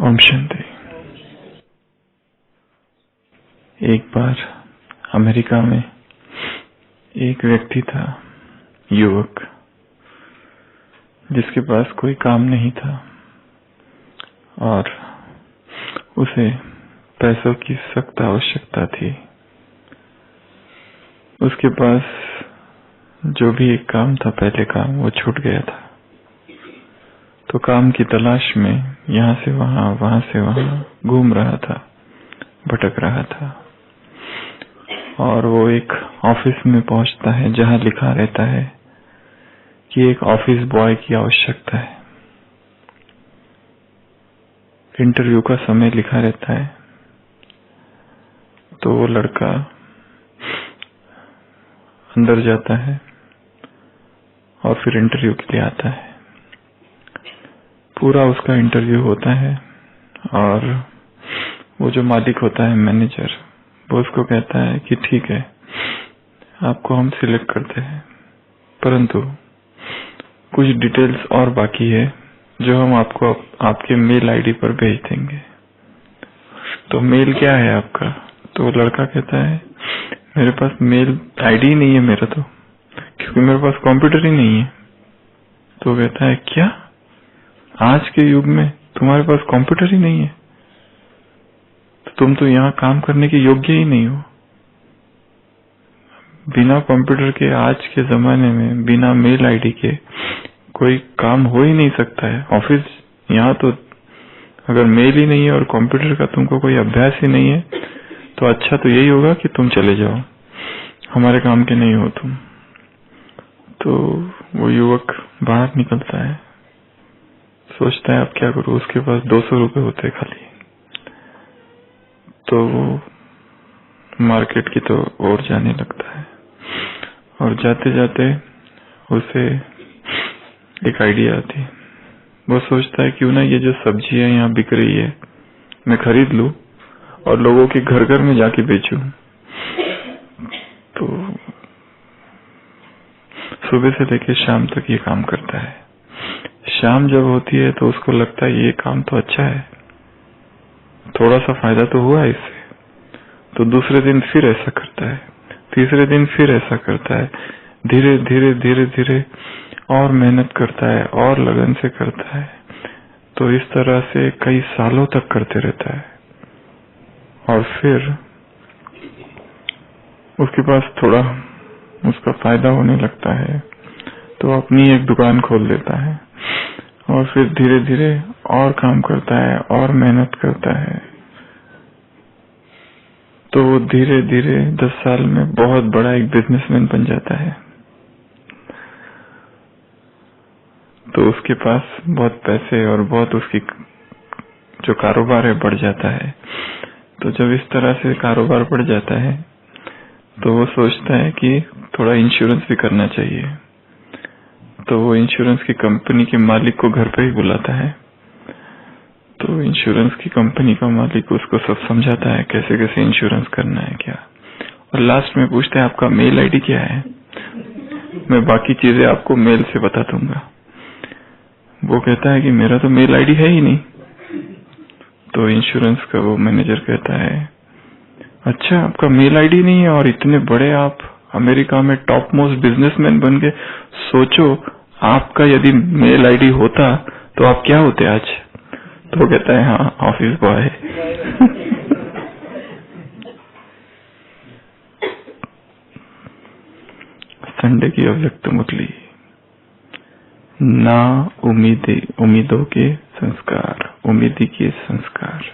ओम शांति। एक बार अमेरिका में एक व्यक्ति था, युवक, जिसके पास कोई काम नहीं था और उसे पैसों की सख्त आवश्यकता थी। उसके पास जो भी एक काम था, पहले काम, वो छूट गया था। तो काम की तलाश में यहाँ से वहां से वहां घूम रहा था, भटक रहा था। और वो एक ऑफिस में पहुंचता है जहां लिखा रहता है कि एक ऑफिस बॉय की आवश्यकता है। इंटरव्यू का समय लिखा रहता है। तो वो लड़का अंदर जाता है और फिर इंटरव्यू के लिए आता है। पूरा उसका इंटरव्यू होता है और वो जो मालिक होता है, मैनेजर, वो उसको कहता है कि ठीक है, आपको हम सिलेक्ट करते हैं, परंतु कुछ डिटेल्स और बाकी है जो हम आपको आपके मेल आईडी पर भेज देंगे। तो मेल क्या है आपका? तो लड़का कहता है, मेरे पास मेल आईडी ही नहीं है मेरा, तो क्योंकि मेरे पास कंप्यूटर ही नहीं है। तो कहता है, क्या आज के युग में तुम्हारे पास कंप्यूटर ही नहीं है? तो तुम तो यहाँ काम करने के योग्य ही नहीं हो। बिना कंप्यूटर के आज के जमाने में, बिना मेल आईडी के कोई काम हो ही नहीं सकता है। ऑफिस यहाँ तो अगर मेल ही नहीं है और कंप्यूटर का तुमको कोई अभ्यास ही नहीं है, तो अच्छा तो यही होगा कि तुम चले जाओ, हमारे काम के नहीं हो तुम। तो वो युवक बाहर निकलता है, सोचता है अब क्या करूं। उसके पास 200 रुपए होते खाली। तो वो मार्केट की तो ओर जाने लगता है और जाते जाते उसे एक आइडिया आती है। वो सोचता है क्यों ना ये जो सब्जियां यहाँ बिक रही है, मैं खरीद लूं और लोगों के घर घर में जाके बेचूं। तो सुबह से लेकर शाम तक ये काम करता है। शाम जब होती है तो उसको लगता है ये काम तो अच्छा है, थोड़ा सा फायदा तो हुआ इससे। तो दूसरे दिन फिर ऐसा करता है, तीसरे दिन फिर ऐसा करता है। धीरे धीरे धीरे धीरे और मेहनत करता है और लगन से करता है। तो इस तरह से कई सालों तक करते रहता है और फिर उसके पास थोड़ा उसका फायदा होने लगता है, तो अपनी एक दुकान खोल देता है और फिर धीरे धीरे और काम करता है और मेहनत करता है। तो वो धीरे धीरे 10 साल में बहुत बड़ा एक बिजनेसमैन बन जाता है। तो उसके पास बहुत पैसे और बहुत उसकी जो कारोबार है बढ़ जाता है। तो जब इस तरह से कारोबार बढ़ जाता है तो वो सोचता है कि थोड़ा इंश्योरेंस भी करना चाहिए। तो वो इंश्योरेंस की कंपनी के मालिक को घर पे ही बुलाता है। तो इंश्योरेंस की कंपनी का मालिक उसको सब समझाता है कैसे कैसे इंश्योरेंस करना है क्या। और लास्ट में पूछते हैं, आपका मेल आईडी क्या है? मैं बाकी चीजें आपको मेल से बता दूंगा। वो कहता है कि मेरा तो मेल आईडी है ही नहीं। तो इंश्योरेंस का वो मैनेजर कहता है, अच्छा आपका मेल आईडी नहीं है और इतने बड़े आप अमेरिका में टॉप मोस्ट बिजनेसमैन बन गए। सोचो आपका यदि मेल आईडी होता तो आप क्या होते आज? तो वो कहता है, हाँ ऑफिस बॉय। संडे की अव्यक्त मुरली। ना उम्मीदों के संस्कार, उम्मीदी के संस्कार,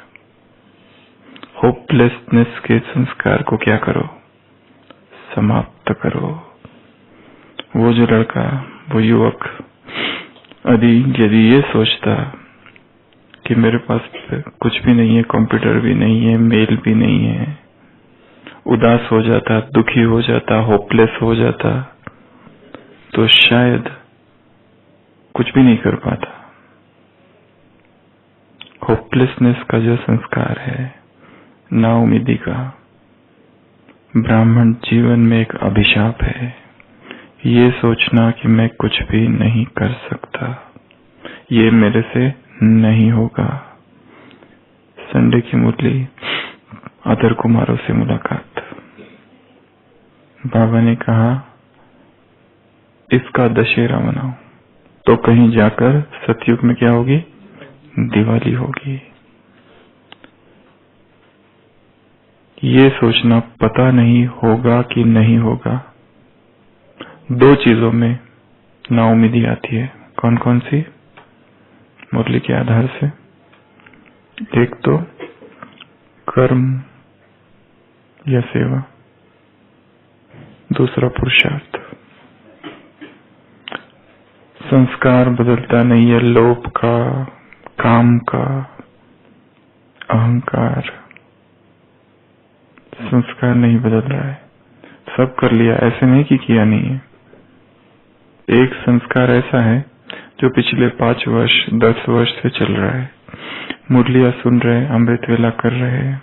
होपलेसनेस के संस्कार को क्या करो? समाप्त करो। वो जो लड़का, वो युवक यदि ये सोचता कि मेरे पास कुछ भी नहीं है, कंप्यूटर भी नहीं है, मेल भी नहीं है, उदास हो जाता, दुखी हो जाता, होपलेस हो जाता, तो शायद कुछ भी नहीं कर पाता। होपलेसनेस का जो संस्कार है, नाउम्मीदी का, ब्राह्मण जीवन में एक अभिशाप है। ये सोचना कि मैं कुछ भी नहीं कर सकता, ये मेरे से नहीं होगा, संडे की मुरली, अदर कुमारों से मुलाकात। बाबा ने कहा इसका दशहरा मनाओ, तो कहीं जाकर सतयुग में क्या होगी? दिवाली होगी। ये सोचना पता नहीं होगा कि नहीं होगा, दो चीजों में नाउम्मीदी आती है। कौन कौन सी? मुरली के आधार से, एक तो कर्म या सेवा, दूसरा पुरुषार्थ। संस्कार बदलता नहीं है, लोभ का, काम का, अहंकार, संस्कार नहीं बदल रहा है। सब कर लिया, ऐसे नहीं कि किया नहीं है। एक संस्कार ऐसा है जो पिछले 5 वर्ष 10 वर्ष से चल रहा है। मुरलियां सुन रहे, अमृत वेला कर रहे,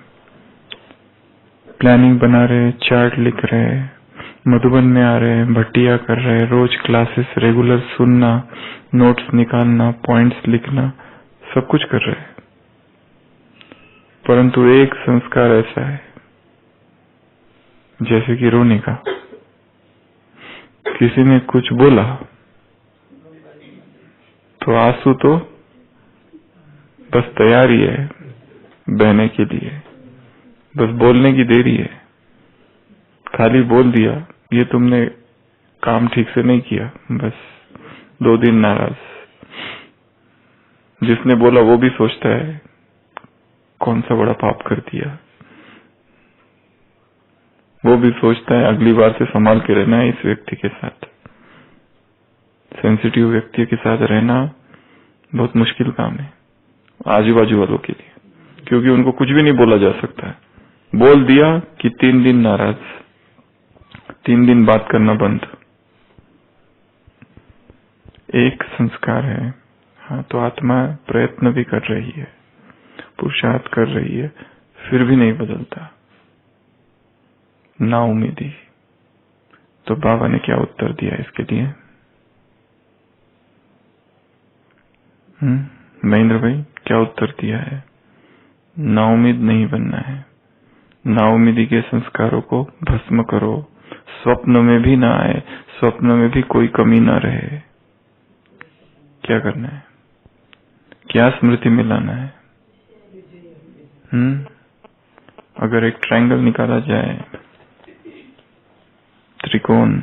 प्लानिंग बना रहे, चार्ट लिख रहे, मधुबन में आ रहे, भट्टिया कर रहे, रोज क्लासेस रेगुलर सुनना, नोट्स निकालना, पॉइंट्स लिखना, सब कुछ कर रहे हैं। परंतु एक संस्कार ऐसा है जैसे कि रोने का। किसी ने कुछ बोला तो आंसू तो बस तैयार ही है बहने के लिए, बस बोलने की देरी है। खाली बोल दिया, ये तुमने काम ठीक से नहीं किया, बस 2 दिन नाराज। जिसने बोला वो भी सोचता है कौन सा बड़ा पाप कर दिया, वो भी सोचता है अगली बार से संभाल के रहना है इस व्यक्ति के साथ। सेंसिटिव व्यक्ति के साथ रहना बहुत मुश्किल काम है आजू बाजू वालों के लिए, क्योंकि उनको कुछ भी नहीं बोला जा सकता है। बोल दिया कि 3 दिन नाराज, 3 दिन बात करना बंद। एक संस्कार है। हाँ, तो आत्मा प्रयत्न भी कर रही है, पुरुषार्थ कर रही है, फिर भी नहीं बदलता, नाउम्मीदी। तो बाबा ने क्या उत्तर दिया इसके लिए? महेंद्र भाई क्या उत्तर दिया है? नाउम्मीद नहीं बनना है, नाउम्मीदी के संस्कारों को भस्म करो, स्वप्न में भी ना आए, स्वप्न में भी कोई कमी ना रहे। क्या करना है? क्या स्मृति में लाना है? अगर एक ट्रायंगल निकाला जाए, त्रिकोण,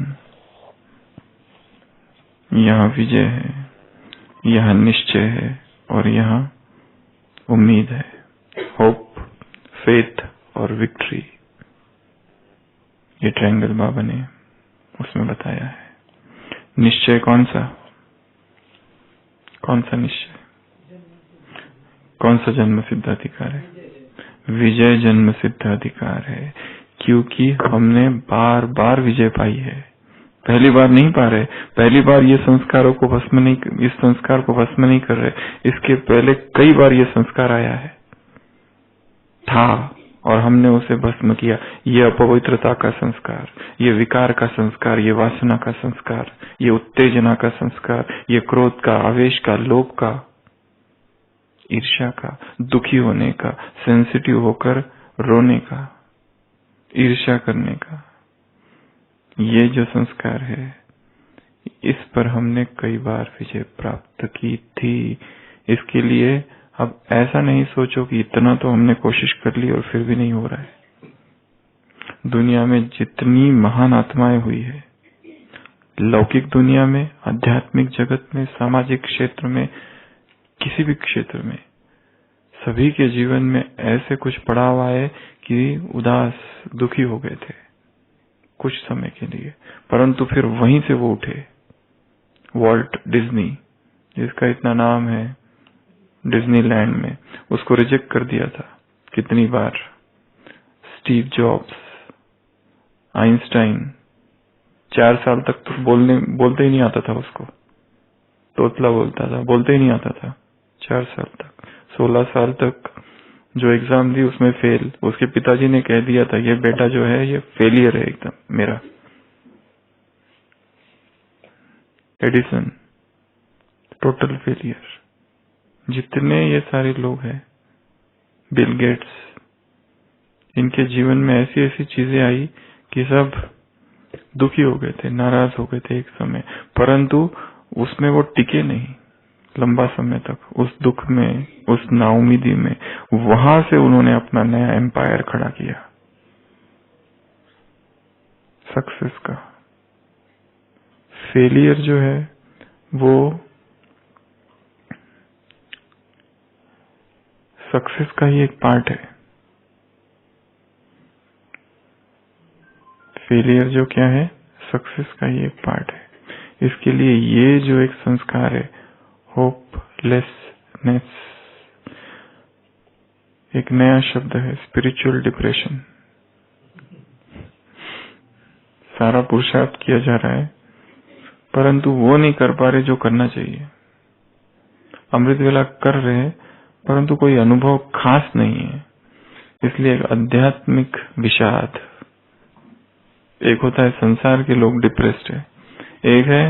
यहाँ विजय है, यहाँ निश्चय है और यहाँ उम्मीद है, होप, फेथ और विक्ट्री। ये ट्रायंगल बाबा ने उसमें बताया है। निश्चय कौन सा? कौन सा निश्चय? कौन सा जन्म सिद्ध अधिकार है? विजय जन्म सिद्ध अधिकार है, क्योंकि हमने बार बार विजय पाई है। पहली बार नहीं पा रहे, पहली बार ये संस्कारों को भस्म नहीं, इस संस्कार को भस्म नहीं कर रहे। इसके पहले कई बार ये संस्कार आया है, था, और हमने उसे भस्म किया। ये अपवित्रता का संस्कार, ये विकार का संस्कार, ये वासना का संस्कार, ये उत्तेजना का संस्कार, ये क्रोध का, आवेश का, लोभ का, ईर्ष्या का, दुखी होने का, सेंसिटिव होकर रोने का, ईर्ष्या करने का, ये जो संस्कार है, इस पर हमने कई बार विजय प्राप्त की थी। इसके लिए अब ऐसा नहीं सोचो कि इतना तो हमने कोशिश कर ली और फिर भी नहीं हो रहा है। दुनिया में जितनी महान आत्माएं हुई है, लौकिक दुनिया में, आध्यात्मिक जगत में, सामाजिक क्षेत्र में, किसी भी क्षेत्र में, सभी के जीवन में ऐसे कुछ पड़ाव आए कि उदास, दुखी हो गए थे कुछ समय के लिए, परंतु फिर वहीं से वो उठे। वॉल्ट डिज्नी, जिसका इतना नाम है डिज्नीलैंड में, उसको रिजेक्ट कर दिया था कितनी बार। स्टीव जॉब्स, आइंस्टाइन, 4 साल तक तो बोलते ही नहीं आता था उसको, तोतला बोलता था, बोलते ही नहीं आता था 4 साल तक। 16 साल तक जो एग्जाम दी उसमें फेल। उसके पिताजी ने कह दिया था ये बेटा जो है ये फेलियर है एकदम मेरा। Edison, total failure. जितने ये सारे लोग हैं, बिल गेट्स, इनके जीवन में ऐसी ऐसी चीजें आई कि सब दुखी हो गए थे, नाराज हो गए थे एक समय, परंतु उसमें वो टिके नहीं लंबा समय तक, उस दुख में, उस नाउमीदी में। वहां से उन्होंने अपना नया एम्पायर खड़ा किया, सक्सेस का। फेलियर जो है वो सक्सेस का ही एक पार्ट है। फेलियर जो क्या है, सक्सेस का ही एक पार्ट है। इसके लिए ये जो एक संस्कार है, होपलेसनेस, एक नया शब्द है, स्पिरिचुअल डिप्रेशन। सारा पुरुषार्थ किया जा रहा है परंतु वो नहीं कर पा रहे जो करना चाहिए। अमृत वेला कर रहे हैं परंतु कोई अनुभव खास नहीं है, इसलिए एक आध्यात्मिक विषाद। एक होता है संसार के लोग डिप्रेस्ड है, एक है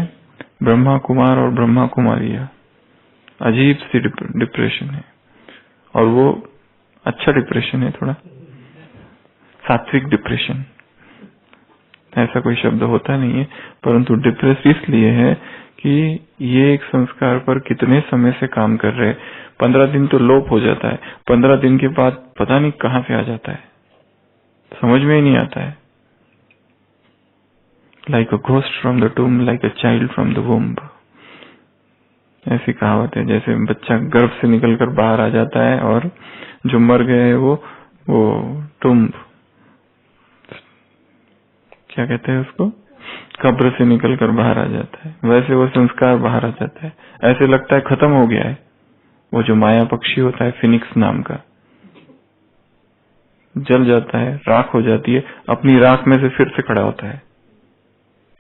ब्रह्मा कुमार और ब्रह्मा कुमारियां, अजीब सी डिप्रेशन है, और वो अच्छा डिप्रेशन है, थोड़ा सात्विक डिप्रेशन। ऐसा कोई शब्द होता नहीं है, परंतु डिप्रेस इसलिए है कि ये एक संस्कार पर कितने समय से काम कर रहे हैं। 15 दिन तो लोप हो जाता है, 15 दिन के बाद पता नहीं कहां से आ जाता है, समझ में ही नहीं आता है। Like a ghost from the टूम, like a child from the womb, ऐसी कहावत है। जैसे बच्चा गर्भ से निकलकर बाहर आ जाता है और जो मर गए हैं वो टूम्ब, क्या कहते हैं उसको, कब्र से निकलकर बाहर आ जाता है, वैसे वो संस्कार बाहर आ जाता है। ऐसे लगता है खत्म हो गया है। वो जो माया पक्षी होता है फिनिक्स नाम का, जल जाता है, राख हो जाती है, अपनी राख में से फिर से खड़ा होता है।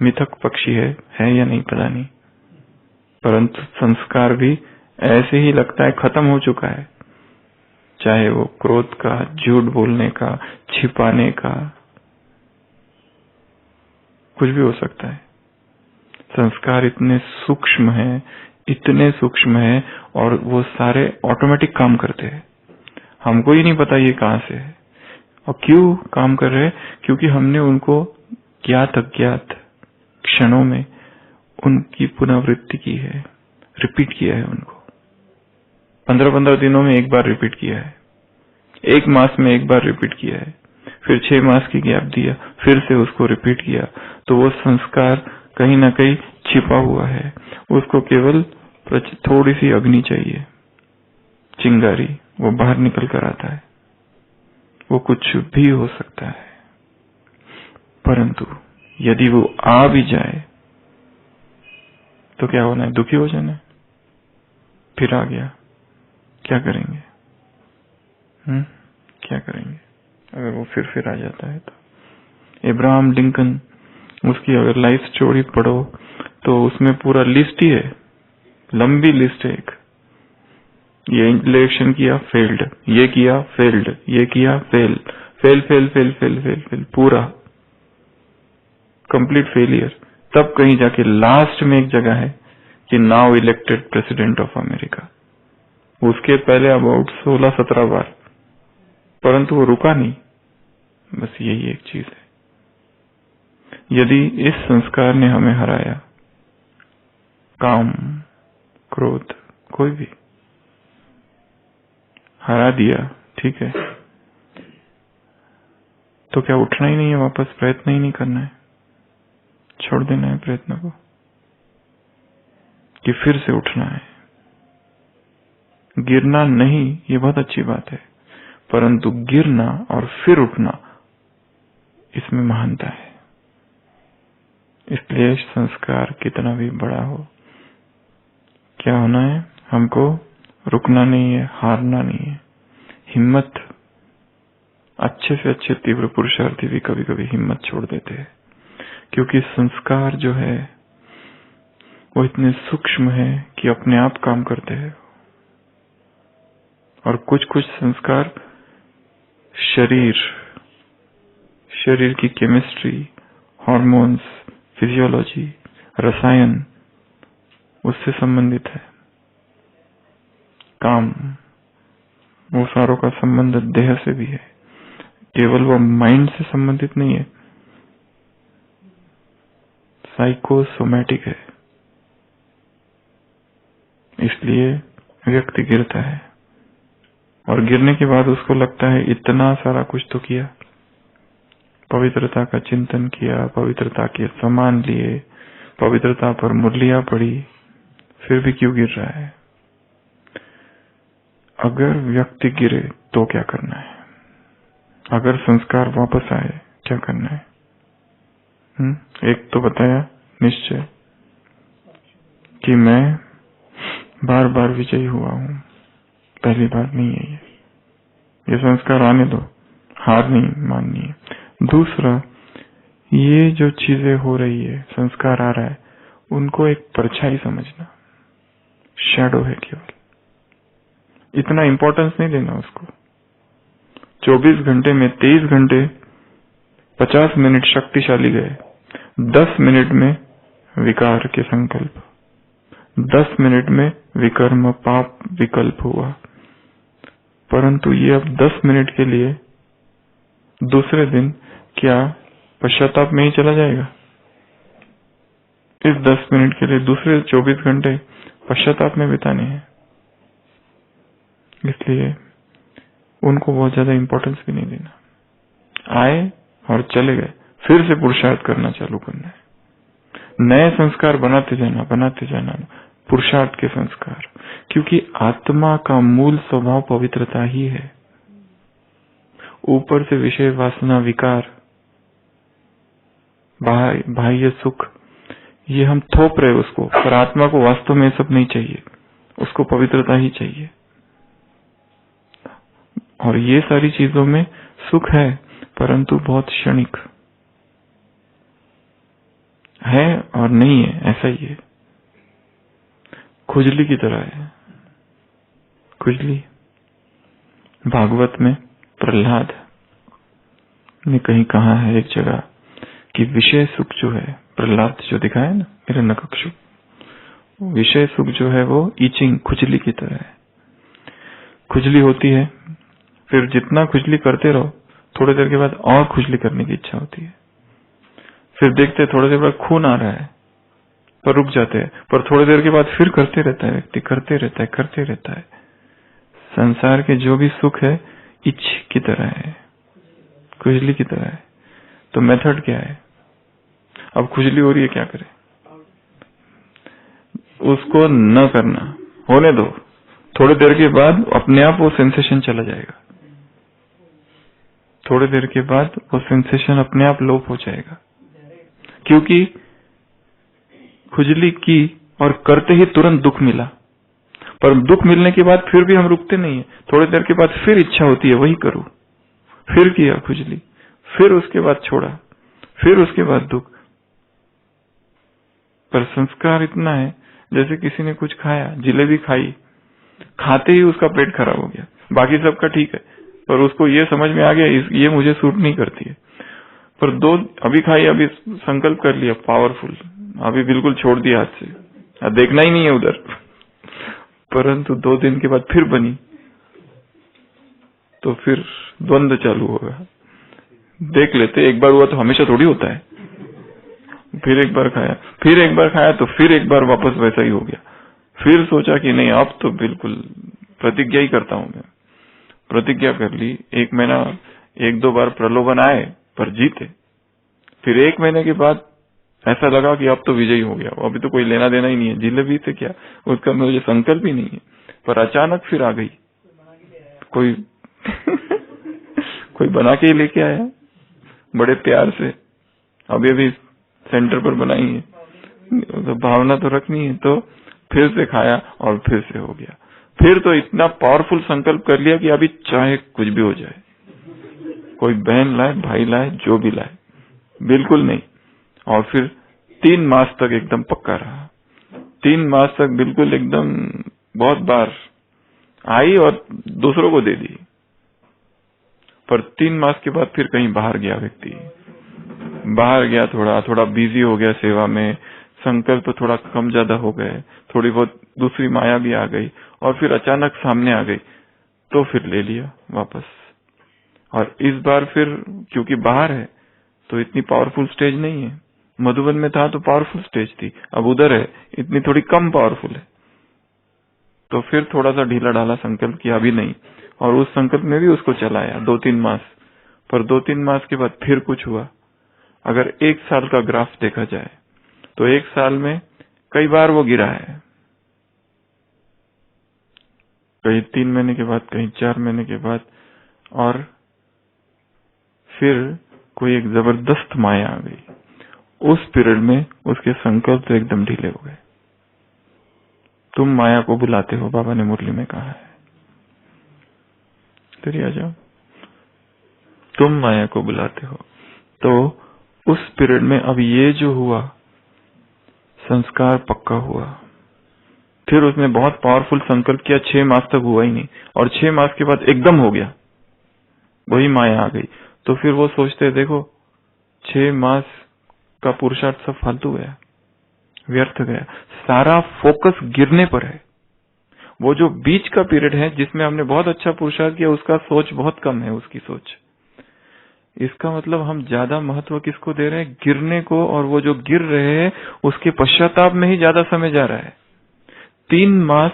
मिथक पक्षी है या नहीं पता नहीं, परंतु संस्कार भी ऐसे ही लगता है खत्म हो चुका है, चाहे वो क्रोध का, झूठ बोलने का, छिपाने का, कुछ भी हो सकता है। संस्कार इतने सूक्ष्म है, इतने सूक्ष्म है, और वो सारे ऑटोमेटिक काम करते हैं, हमको ही नहीं पता ये कहां से है और क्यों काम कर रहे हैं, क्योंकि हमने उनको ज्ञात अज्ञात क्षणों में उनकी पुनरावृत्ति की है, रिपीट किया है उनको। 15-15 दिनों में एक बार रिपीट किया है, एक मास में एक बार रिपीट किया है, फिर 6 मास की गैप दिया, फिर से उसको रिपीट किया। तो वो संस्कार कहीं ना कहीं छिपा हुआ है, उसको केवल थोड़ी सी अग्नि चाहिए, चिंगारी, वो बाहर निकल कर आता है। वो कुछ भी हो सकता है, परंतु यदि वो आ भी जाए तो क्या होना है, दुखी हो जाना है। फिर आ गया, क्या करेंगे? क्या करेंगे अगर वो फिर आ जाता है? तो इब्राहिम लिंकन, उसकी अगर लाइफ स्टोरी पढ़ो तो उसमें पूरा लिस्ट ही है, लंबी लिस्ट है। एक ये इलेक्शन किया, फेल्ड, ये किया, फेल्ड, ये किया, fail, fail fail fail fail fail fail, पूरा कंप्लीट फेलियर। तब कहीं जाके लास्ट में एक जगह है कि now elected president of America. उसके पहले अबाउट 16-17 बार, परंतु वो रुका नहीं। बस यही एक चीज है, यदि इस संस्कार ने हमें हराया, काम, क्रोध, कोई भी हरा दिया, ठीक है, तो क्या उठना ही नहीं है वापस, प्रयत्न ही नहीं करना है, छोड़ देना है प्रयत्न को, कि फिर से उठना है? गिरना नहीं, ये बहुत अच्छी बात है, परंतु गिरना और फिर उठना, इसमें महानता है। इसलिए संस्कार कितना भी बड़ा हो, क्या होना है, हमको रुकना नहीं है, हारना नहीं है। हिम्मत, अच्छे से अच्छे तीव्र पुरुषार्थी भी कभी कभी हिम्मत छोड़ देते हैं, क्योंकि संस्कार जो है वो इतने सूक्ष्म है कि अपने आप काम करते हैं। और कुछ कुछ संस्कार शरीर की केमिस्ट्री, हार्मोन्स, फिजियोलॉजी, रसायन, उससे संबंधित है। काम, वो सारों का संबंध देह से भी है, केवल वो माइंड से संबंधित नहीं है, साइकोसोमैटिक है। इसलिए व्यक्ति गिरता है और गिरने के बाद उसको लगता है इतना सारा कुछ तो किया, पवित्रता का चिंतन किया, पवित्रता के सम्मान लिए, पवित्रता पर मुरलियां पड़ी, फिर भी क्यों गिर रहा है? अगर व्यक्ति गिरे तो क्या करना है? अगर संस्कार वापस आए क्या करना है? एक तो बताया निश्चय कि मैं बार बार विजयी हुआ हूं, पहली बार नहीं है ये संस्कार आने दो, हार नहीं माननी है। दूसरा, ये जो चीजें हो रही है, संस्कार आ रहा है, उनको एक परछाई समझना, शैडो है केवल, इतना इंपॉर्टेंस नहीं देना उसको। 24 घंटे में 23 घंटे 50 मिनट शक्तिशाली गए, 10 मिनट में विकार के संकल्प, 10 मिनट में विकर्म पाप विकल्प हुआ, परंतु ये अब 10 मिनट के लिए दूसरे दिन क्या पश्चाताप में ही चला जाएगा? इस 10 मिनट के लिए दूसरे 24 घंटे पश्चाताप में बिताने हैं। इसलिए उनको बहुत ज्यादा इंपॉर्टेंस भी नहीं देना। आए और चले गए, फिर से पुरुषार्थ करना चालू करना है, नए संस्कार बनाते जाना, पुरुषार्थ के संस्कार, क्योंकि आत्मा का मूल स्वभाव पवित्रता ही है। ऊपर से विषय वासना विकार बाह्य सुख ये हम थोप रहे उसको, पर आत्मा को वास्तव में सब नहीं चाहिए, उसको पवित्रता ही चाहिए। और ये सारी चीजों में सुख है, परंतु बहुत क्षणिक है और नहीं है, ऐसा ही है। खुजली की तरह है। खुजली भागवत में प्रहलाद ने कहीं कहा है एक जगह कि विषय सुख जो है, प्रहलाद जो दिखाया ना हिरण्यकश्यप, विषय सुख जो है वो ईचिंग खुजली की तरह है। खुजली होती है, फिर जितना खुजली करते रहो थोड़ी देर के बाद और खुजली करने की इच्छा होती है, फिर देखते थोड़ी देर बाद खून आ रहा है पर रुक जाते हैं, पर थोड़ी देर के बाद फिर करते रहता है व्यक्ति, करते रहता है। संसार के जो भी सुख है इच्छ की तरह है, खुजली की तरह है। तो मेथड क्या है? अब खुजली हो रही है, क्या करें? उसको न करना, होने दो, थोड़ी देर के बाद अपने आप वो सेंसेशन चला जाएगा, थोड़ी देर के बाद वो सेंसेशन अपने आप लोप हो जाएगा, क्योंकि खुजली की और करते ही तुरंत दुख मिला। पर दुख मिलने के बाद फिर भी हम रुकते नहीं है, थोड़ी देर के बाद फिर इच्छा होती है वही करूं, फिर किया खुजली, फिर उसके बाद छोड़ा, फिर उसके बाद दुख। पर संस्कार इतना है, जैसे किसी ने कुछ खाया, जिलेबी खाई, खाते ही उसका पेट खराब हो गया, बाकी सबका ठीक है, पर उसको ये समझ में आ गया ये मुझे सूट नहीं करती है, पर दो अभी खाई, अभी संकल्प कर लिया पावरफुल, अभी बिल्कुल छोड़ दिया हाथ से, देखना ही नहीं है उधर, परंतु 2 दिन के बाद फिर बनी तो फिर द्वंद्व चालू होगा। देख लेते, एक बार हुआ तो हमेशा थोड़ी होता है। फिर एक बार खाया, फिर एक बार खाया तो फिर एक बार वापस वैसा ही हो गया। फिर सोचा कि नहीं, अब तो बिल्कुल प्रतिज्ञा ही करता हूं मैं, प्रतिज्ञा कर ली। 1 महीना 1-2 बार प्रलोभन आए पर जीते। फिर 1 महीने के बाद ऐसा लगा कि अब तो विजयी हो गया, अभी तो कोई लेना देना ही नहीं है, जिलेबी से क्या, उसका मुझे संकल्प ही नहीं है। पर अचानक फिर आ गई, कोई कोई बना के ही लेके आया बड़े प्यार से, अभी अभी सेंटर पर बनाई है, तो भावना तो रखनी है। तो फिर से खाया और फिर से हो गया। फिर तो इतना पावरफुल संकल्प कर लिया कि अभी चाहे कुछ भी हो जाए, कोई बहन लाए, भाई लाए, जो भी लाए, बिल्कुल नहीं। और फिर 3 मास तक एकदम पक्का रहा, 3 मास तक बिल्कुल एकदम, बहुत बार आई और दूसरों को दे दी। पर 3 मास के बाद फिर कहीं बाहर गया व्यक्ति, बाहर गया, थोड़ा बिजी हो गया सेवा में, संकल्प थोड़ा कम ज्यादा हो गए, थोड़ी बहुत दूसरी माया भी आ गई और फिर अचानक सामने आ गई, तो फिर ले लिया वापस। और इस बार फिर क्योंकि बाहर है तो इतनी पावरफुल स्टेज नहीं है, मधुबन में था तो पावरफुल स्टेज थी, अब उधर है इतनी थोड़ी कम पावरफुल है। तो फिर थोड़ा सा ढीला ढाला संकल्प किया, अभी नहीं, और उस संकल्प में भी उसको चलाया 2-3 मास, पर 2-3 मास के बाद फिर कुछ हुआ। अगर 1 साल का ग्राफ देखा जाए तो 1 साल में कई बार वो गिरा है, कहीं 3 महीने के बाद, कहीं 4 महीने के बाद, और फिर कोई एक जबरदस्त माया आ गई। उस पीरियड में उसके संकल्प तो एकदम ढीले हो गए। तुम माया को बुलाते हो, बाबा ने मुरली में कहा है, तेरी आ जाओ, तुम माया को बुलाते हो। तो उस पीरियड में अब ये जो हुआ संस्कार पक्का हुआ। फिर उसने बहुत पावरफुल संकल्प किया, 6 मास तक हुआ ही नहीं, और 6 मास के बाद एकदम हो गया, वही माया आ गई। तो फिर वो सोचते देखो 6 मास का पुरुषार्थ सब फालतू गया, व्यर्थ गया, सारा फोकस गिरने पर है। वो जो बीच का पीरियड है जिसमें हमने बहुत अच्छा पुरुषार्थ किया, उसका सोच बहुत कम है, उसकी सोच। इसका मतलब हम ज्यादा महत्व किसको दे रहे हैं? गिरने को, और वो जो गिर रहे हैं उसके पश्चाताप में ही ज्यादा समय जा रहा है। 3 मास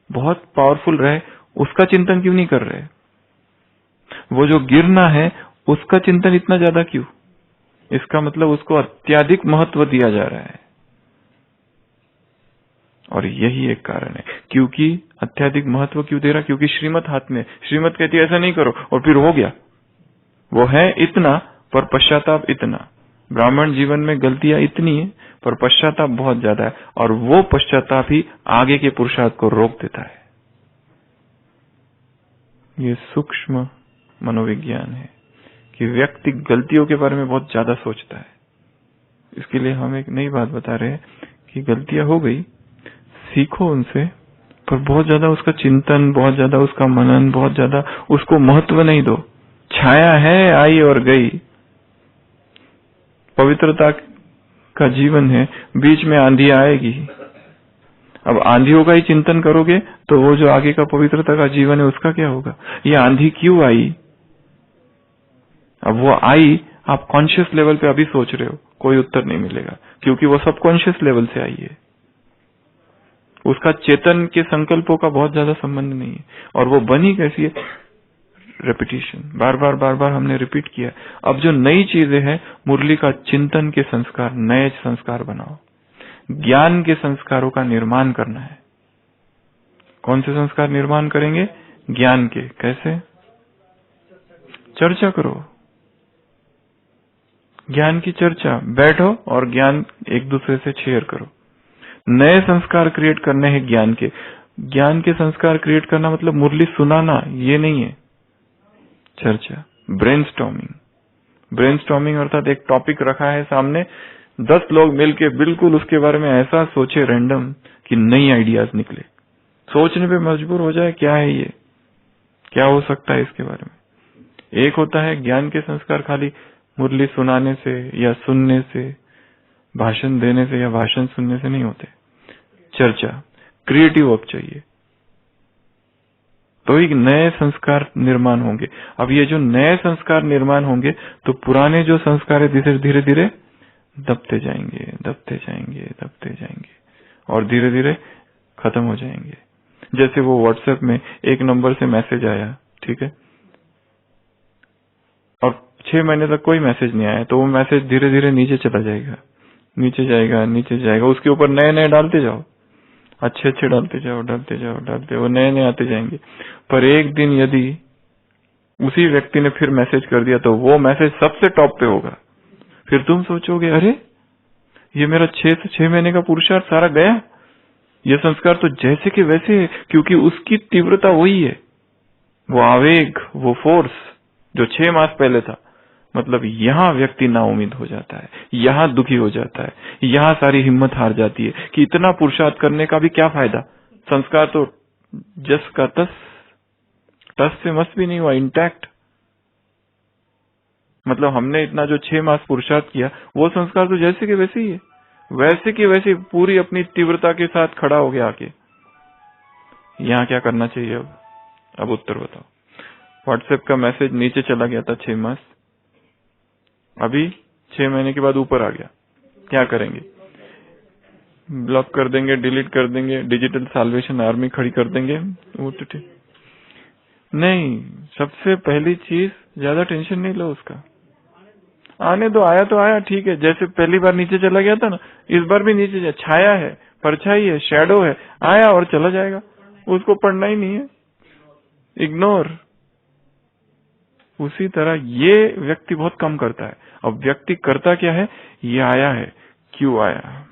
बहुत पावरफुल रहे, उसका चिंतन क्यों नहीं कर रहे? वो जो गिरना है उसका चिंतन इतना ज्यादा क्यों? इसका मतलब उसको अत्यधिक महत्व दिया जा रहा है, और यही एक कारण है। क्योंकि अत्यधिक महत्व क्यों दे रहा? क्योंकि श्रीमत हाथ में, श्रीमत कहती है ऐसा नहीं करो, और फिर हो गया। वो है इतना पर पश्चाताप इतना। ब्राह्मण जीवन में गलतियां इतनी है पर पश्चाताप बहुत ज्यादा है, और वो पश्चाताप ही आगे के पुरुषार्थ को रोक देता है। ये सूक्ष्म मनोविज्ञान है कि व्यक्ति गलतियों के बारे में बहुत ज्यादा सोचता है। इसके लिए हम एक नई बात बता रहे हैं कि गलतियां हो गई, सीखो उनसे, पर बहुत ज्यादा उसका चिंतन, बहुत ज्यादा उसका मनन, बहुत ज्यादा उसको महत्व नहीं दो। छाया है, आई और गई। पवित्रता का जीवन है, बीच में आंधी आएगी। अब आंधियों का ही चिंतन करोगे तो वो जो आगे का पवित्रता का जीवन है उसका क्या होगा? ये आंधी क्यों आई? अब वो आई, आप कॉन्शियस लेवल पे अभी सोच रहे हो, कोई उत्तर नहीं मिलेगा, क्योंकि वो सब कॉन्शियस लेवल से आई है। उसका चेतन के संकल्पों का बहुत ज्यादा संबंध नहीं है। और वो बनी कैसी है? रेपिटेशन, बार बार हमने रिपीट किया। अब जो नई चीजें हैं, मुरली का चिंतन के संस्कार, नए संस्कार बनाओ, ज्ञान के संस्कारों का निर्माण करना है। कौन से संस्कार निर्माण करेंगे? ज्ञान के। कैसे? चर्चा करो, ज्ञान की चर्चा, बैठो और ज्ञान एक दूसरे से शेयर करो। नए संस्कार क्रिएट करने हैं ज्ञान के। ज्ञान के संस्कार क्रिएट करना मतलब मुरली सुनाना ये नहीं है। चर्चा, ब्रेनस्टॉर्मिंग। ब्रेनस्टॉर्मिंग अर्थात एक टॉपिक रखा है सामने, 10 लोग मिलके बिल्कुल उसके बारे में ऐसा सोचे रैंडम कि नई आइडियाज निकले, सोचने पे मजबूर हो जाए क्या है ये, क्या हो सकता है इसके बारे में। एक होता है ज्ञान के संस्कार खाली मुरली सुनाने से या सुनने से, भाषण देने से या भाषण सुनने से नहीं होते। चर्चा, क्रिएटिव वर्क चाहिए, तो एक नए संस्कार निर्माण होंगे। अब ये जो नए संस्कार निर्माण होंगे तो पुराने जो संस्कार है धीरे धीरे दबते जाएंगे, दबते जाएंगे, दबते जाएंगे, और धीरे धीरे खत्म हो जाएंगे। जैसे वो व्हाट्सएप में एक नंबर से मैसेज आया, ठीक है, और 6 महीने तक कोई मैसेज नहीं आया, तो वो मैसेज धीरे धीरे नीचे चला जाएगा, नीचे जाएगा, नीचे जाएगा। उसके ऊपर नए नए डालते जाओ, अच्छे अच्छे डालते जाओ, डालते जाओ, डालते, वो नए नए आते जाएंगे। पर एक दिन यदि उसी व्यक्ति ने फिर मैसेज कर दिया तो वो मैसेज सबसे टॉप पे होगा। फिर तुम सोचोगे अरे ये मेरा 6 से 6 महीने का पुरुषार्थ सारा गया। ये संस्कार तो जैसे कि वैसे है, क्योंकि उसकी तीव्रता वही है, वो आवेग, वो फोर्स जो 6 मास पहले था। मतलब यहाँ व्यक्ति नाउम्मीद हो जाता है, यहाँ दुखी हो जाता है, यहाँ सारी हिम्मत हार जाती है कि इतना पुरुषार्थ करने का भी क्या फायदा। संस्कार तो जस का तस, टस से मस भी नहीं हुआ, इंटैक्ट। मतलब हमने इतना जो 6 मास पुरुषार्थ किया, वो संस्कार तो जैसे कि वैसे ही है, वैसे की वैसे पूरी अपनी तीव्रता के साथ खड़ा हो गया आके। यहाँ क्या करना चाहिए अब? अब उत्तर बताओ। व्हाट्सएप का मैसेज नीचे चला गया था 6 मास, अभी 6 महीने के बाद ऊपर आ गया, क्या करेंगे? ब्लॉक कर देंगे, डिलीट कर देंगे, डिजिटल साल्वेशन आर्मी खड़ी कर देंगे? वो तो ठीक नहीं। सबसे पहली चीज, ज्यादा टेंशन नहीं लो उसका, आने दो, आया तो आया, ठीक है। जैसे पहली बार नीचे चला गया था ना, इस बार भी नीचे जाए, छाया है, परछाई है, शैडो है, आया और चला जाएगा, उसको पढ़ना ही नहीं है, इग्नोर। उसी तरह ये व्यक्ति बहुत कम करता है। अब व्यक्ति करता क्या है, ये आया है, क्यों आया?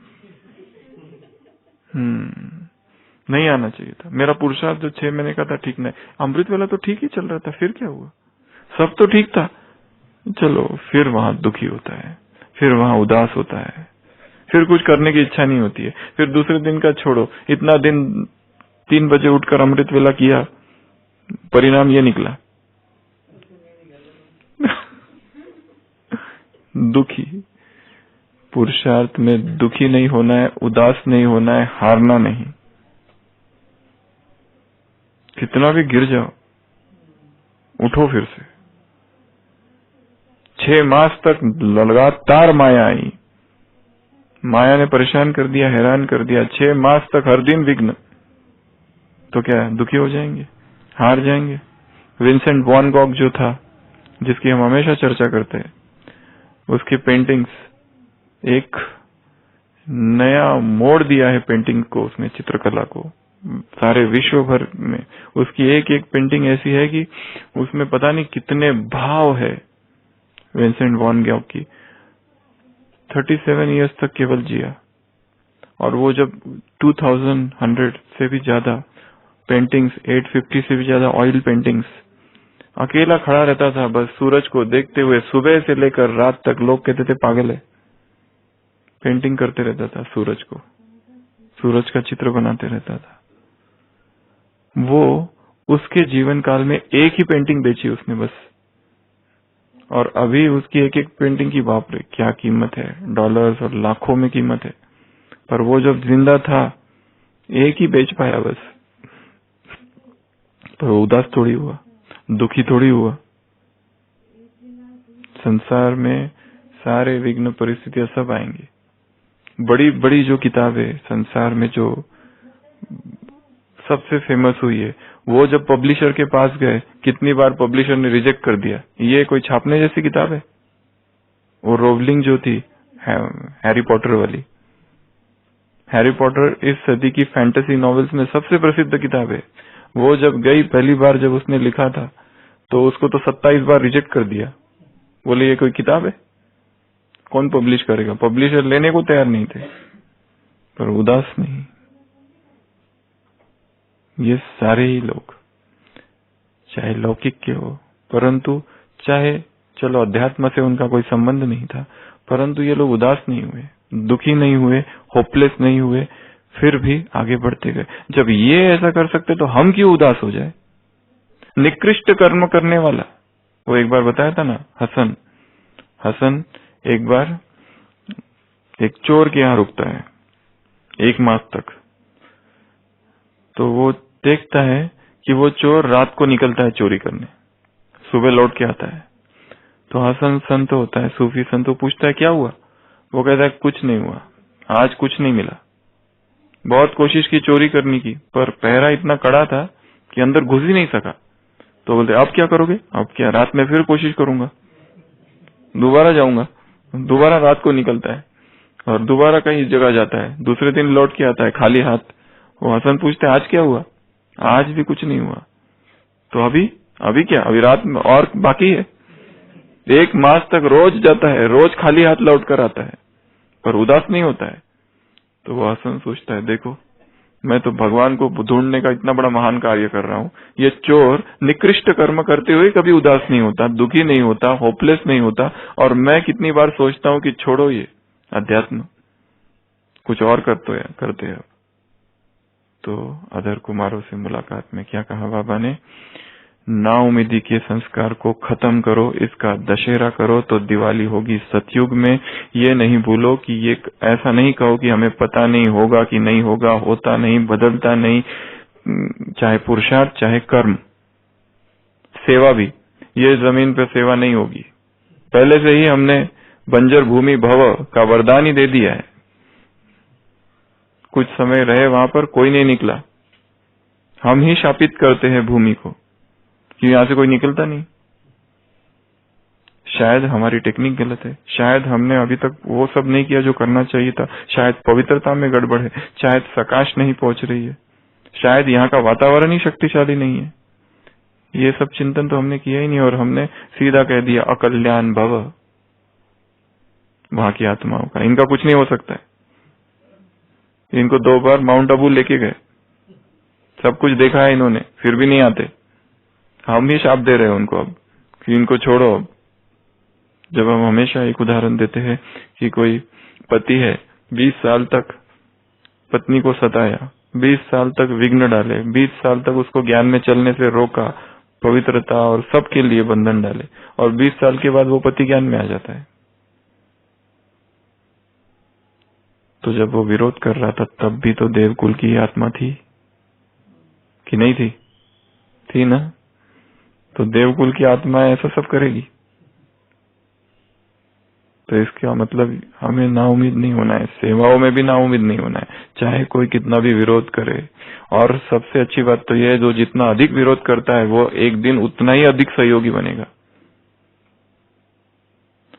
नहीं आना चाहिए था। मेरा पुरुषार्थ जो 6 महीने का था ठीक नहीं, अमृत वाला तो ठीक ही चल रहा था, फिर क्या हुआ? सब तो ठीक था। चलो, फिर वहां दुखी होता है, फिर वहां उदास होता है, फिर कुछ करने की इच्छा नहीं होती है। फिर दूसरे दिन का छोड़ो, इतना दिन 3 बजे उठकर अमृत वेला किया, परिणाम ये निकला दुखी। पुरुषार्थ में दुखी नहीं होना है, उदास नहीं होना है, हारना नहीं। कितना भी गिर जाओ, उठो फिर से। 6 मास तक लगातार माया आई, माया ने परेशान कर दिया, हैरान कर दिया। 6 मास तक हर दिन विघ्न, तो क्या है, दुखी हो जाएंगे, हार जाएंगे। विंसेंट वॉन गॉग जो था, जिसकी हम हमेशा चर्चा करते हैं, उसकी पेंटिंग्स एक नया मोड़ दिया है पेंटिंग को, उसने चित्रकला को सारे विश्व भर में। उसकी एक एक पेंटिंग ऐसी है कि उसमें पता नहीं कितने भाव है। विंसेंट वॉन गॉग की 37 इयर्स तक केवल जिया, और वो जब 2100 से भी ज्यादा पेंटिंग्स, 850 से भी ज्यादा ऑयल पेंटिंग्स, अकेला खड़ा रहता था बस सूरज को देखते हुए, सुबह से लेकर रात तक। लोग कहते थे पागल है, पेंटिंग करते रहता था सूरज को, सूरज का चित्र बनाते रहता था वो। उसके जीवन काल में एक ही पेंटिंग बेची उसने बस, और अभी उसकी एक एक पेंटिंग की बाप रे क्या कीमत है, डॉलर्स और लाखों में कीमत है। पर वो जब जिंदा था एक ही बेच पाया बस। पर वो उदास थोड़ी हुआ, दुखी थोड़ी हुआ। संसार में सारे विघ्न परिस्थितियां सब आएंगी। बड़ी बड़ी जो किताबें संसार में जो सबसे फेमस हुई है, वो जब पब्लिशर के पास गए, कितनी बार पब्लिशर ने रिजेक्ट कर दिया। ये कोई छापने जैसी किताब है? वो रोवलिंग जो थी, हैरी पॉटर वाली, हैरी पॉटर इस सदी की फैंटेसी नॉवेल्स में सबसे प्रसिद्ध किताब है। वो जब गई पहली बार, जब उसने लिखा था, तो उसको तो 27 बार रिजेक्ट कर दिया। बोले ये कोई किताब है, कौन पब्लिश करेगा? पब्लिशर लेने को तैयार नहीं थे। पर उदास नहीं, ये सारे ही लोग, चाहे लौकिक के हो, परंतु चाहे, चलो अध्यात्म से उनका कोई संबंध नहीं था, परंतु ये लोग उदास नहीं हुए, दुखी नहीं हुए, होपलेस नहीं हुए, फिर भी आगे बढ़ते गए। जब ये ऐसा कर सकते तो हम क्यों उदास हो जाए? निकृष्ट कर्म करने वाला, वो एक बार बताया था ना, हसन एक बार एक चोर के यहाँ रुकता है 1 मास तक। तो वो देखता है कि वो चोर रात को निकलता है चोरी करने, सुबह लौट के आता है। तो हसन संत होता है, सूफी संत, पूछता है क्या हुआ? वो कहता है कुछ नहीं हुआ, आज कुछ नहीं मिला। बहुत कोशिश की चोरी करने की, पर पहरा इतना कड़ा था कि अंदर घुस ही नहीं सका। तो बोलते अब क्या करोगे? अब क्या, रात में फिर कोशिश करूंगा, दोबारा जाऊंगा। दोबारा रात को निकलता है और दोबारा कहीं जगह जाता है, दूसरे दिन लौट के आता है खाली हाथ। वो हसन पूछते हैं आज क्या हुआ? आज भी कुछ नहीं हुआ। तो अभी क्या, अभी रात में और बाकी है। 1 मास तक रोज जाता है, रोज खाली हाथ लौट कर आता है, पर उदास नहीं होता है। तो वो हसन सोचता है देखो, मैं तो भगवान को ढूंढने का इतना बड़ा महान कार्य कर रहा हूँ, ये चोर निकृष्ट कर्म करते हुए कभी उदास नहीं होता, दुखी नहीं होता, होपलेस नहीं होता। और मैं कितनी बार सोचता हूँ कि छोड़ो ये अध्यात्म, कुछ और करते हैं। तो अधर कुमारों से मुलाकात में क्या कहा बाबा ने? नाउम्मीदी के संस्कार को खत्म करो, इसका दशहरा करो तो दिवाली होगी सतयुग में। ये नहीं भूलो कि ये, ऐसा नहीं कहो कि हमें पता नहीं होगा कि नहीं होगा, होता नहीं, बदलता नहीं, चाहे पुरुषार्थ चाहे कर्म। सेवा भी, ये जमीन पे सेवा नहीं होगी। पहले से ही हमने बंजर भूमि भव का वरदान ही दे दिया है। कुछ समय रहे वहां पर, कोई नहीं निकला। हम ही शापित करते हैं भूमि को कि यहां से कोई निकलता नहीं। शायद हमारी टेक्निक गलत है, शायद हमने अभी तक वो सब नहीं किया जो करना चाहिए था, शायद पवित्रता में गड़बड़ है, शायद प्रकाश नहीं पहुंच रही है, शायद यहाँ का वातावरण ही शक्तिशाली नहीं है। ये सब चिंतन तो हमने किया ही नहीं और हमने सीधा कह दिया अकल्याण भव वहां की आत्माओं का। इनका कुछ नहीं हो सकता है। इनको 2 बार माउंट आबू लेके गए, सब कुछ देखा है इन्होंने, फिर भी नहीं आते। हम ही शाप दे रहे हैं उनको अब कि इनको छोड़ो। अब जब हम हमेशा एक उदाहरण देते हैं कि कोई पति है, 20 साल तक पत्नी को सताया, 20 साल तक विघ्न डाले, 20 साल तक उसको ज्ञान में चलने से रोका, पवित्रता और सबके लिए बंधन डाले, और 20 साल के बाद वो पति ज्ञान में आ जाता है। तो जब वो विरोध कर रहा था तब भी तो देवकुल की आत्मा थी कि नहीं थी? थी ना? तो देवकुल की आत्मा ऐसा सब करेगी। तो इसका मतलब हमें नाउम्मीद नहीं होना है, सेवाओं में भी नाउम्मीद नहीं होना है, चाहे कोई कितना भी विरोध करे। और सबसे अच्छी बात तो यह है, जो जितना अधिक विरोध करता है वो एक दिन उतना ही अधिक सहयोगी बनेगा।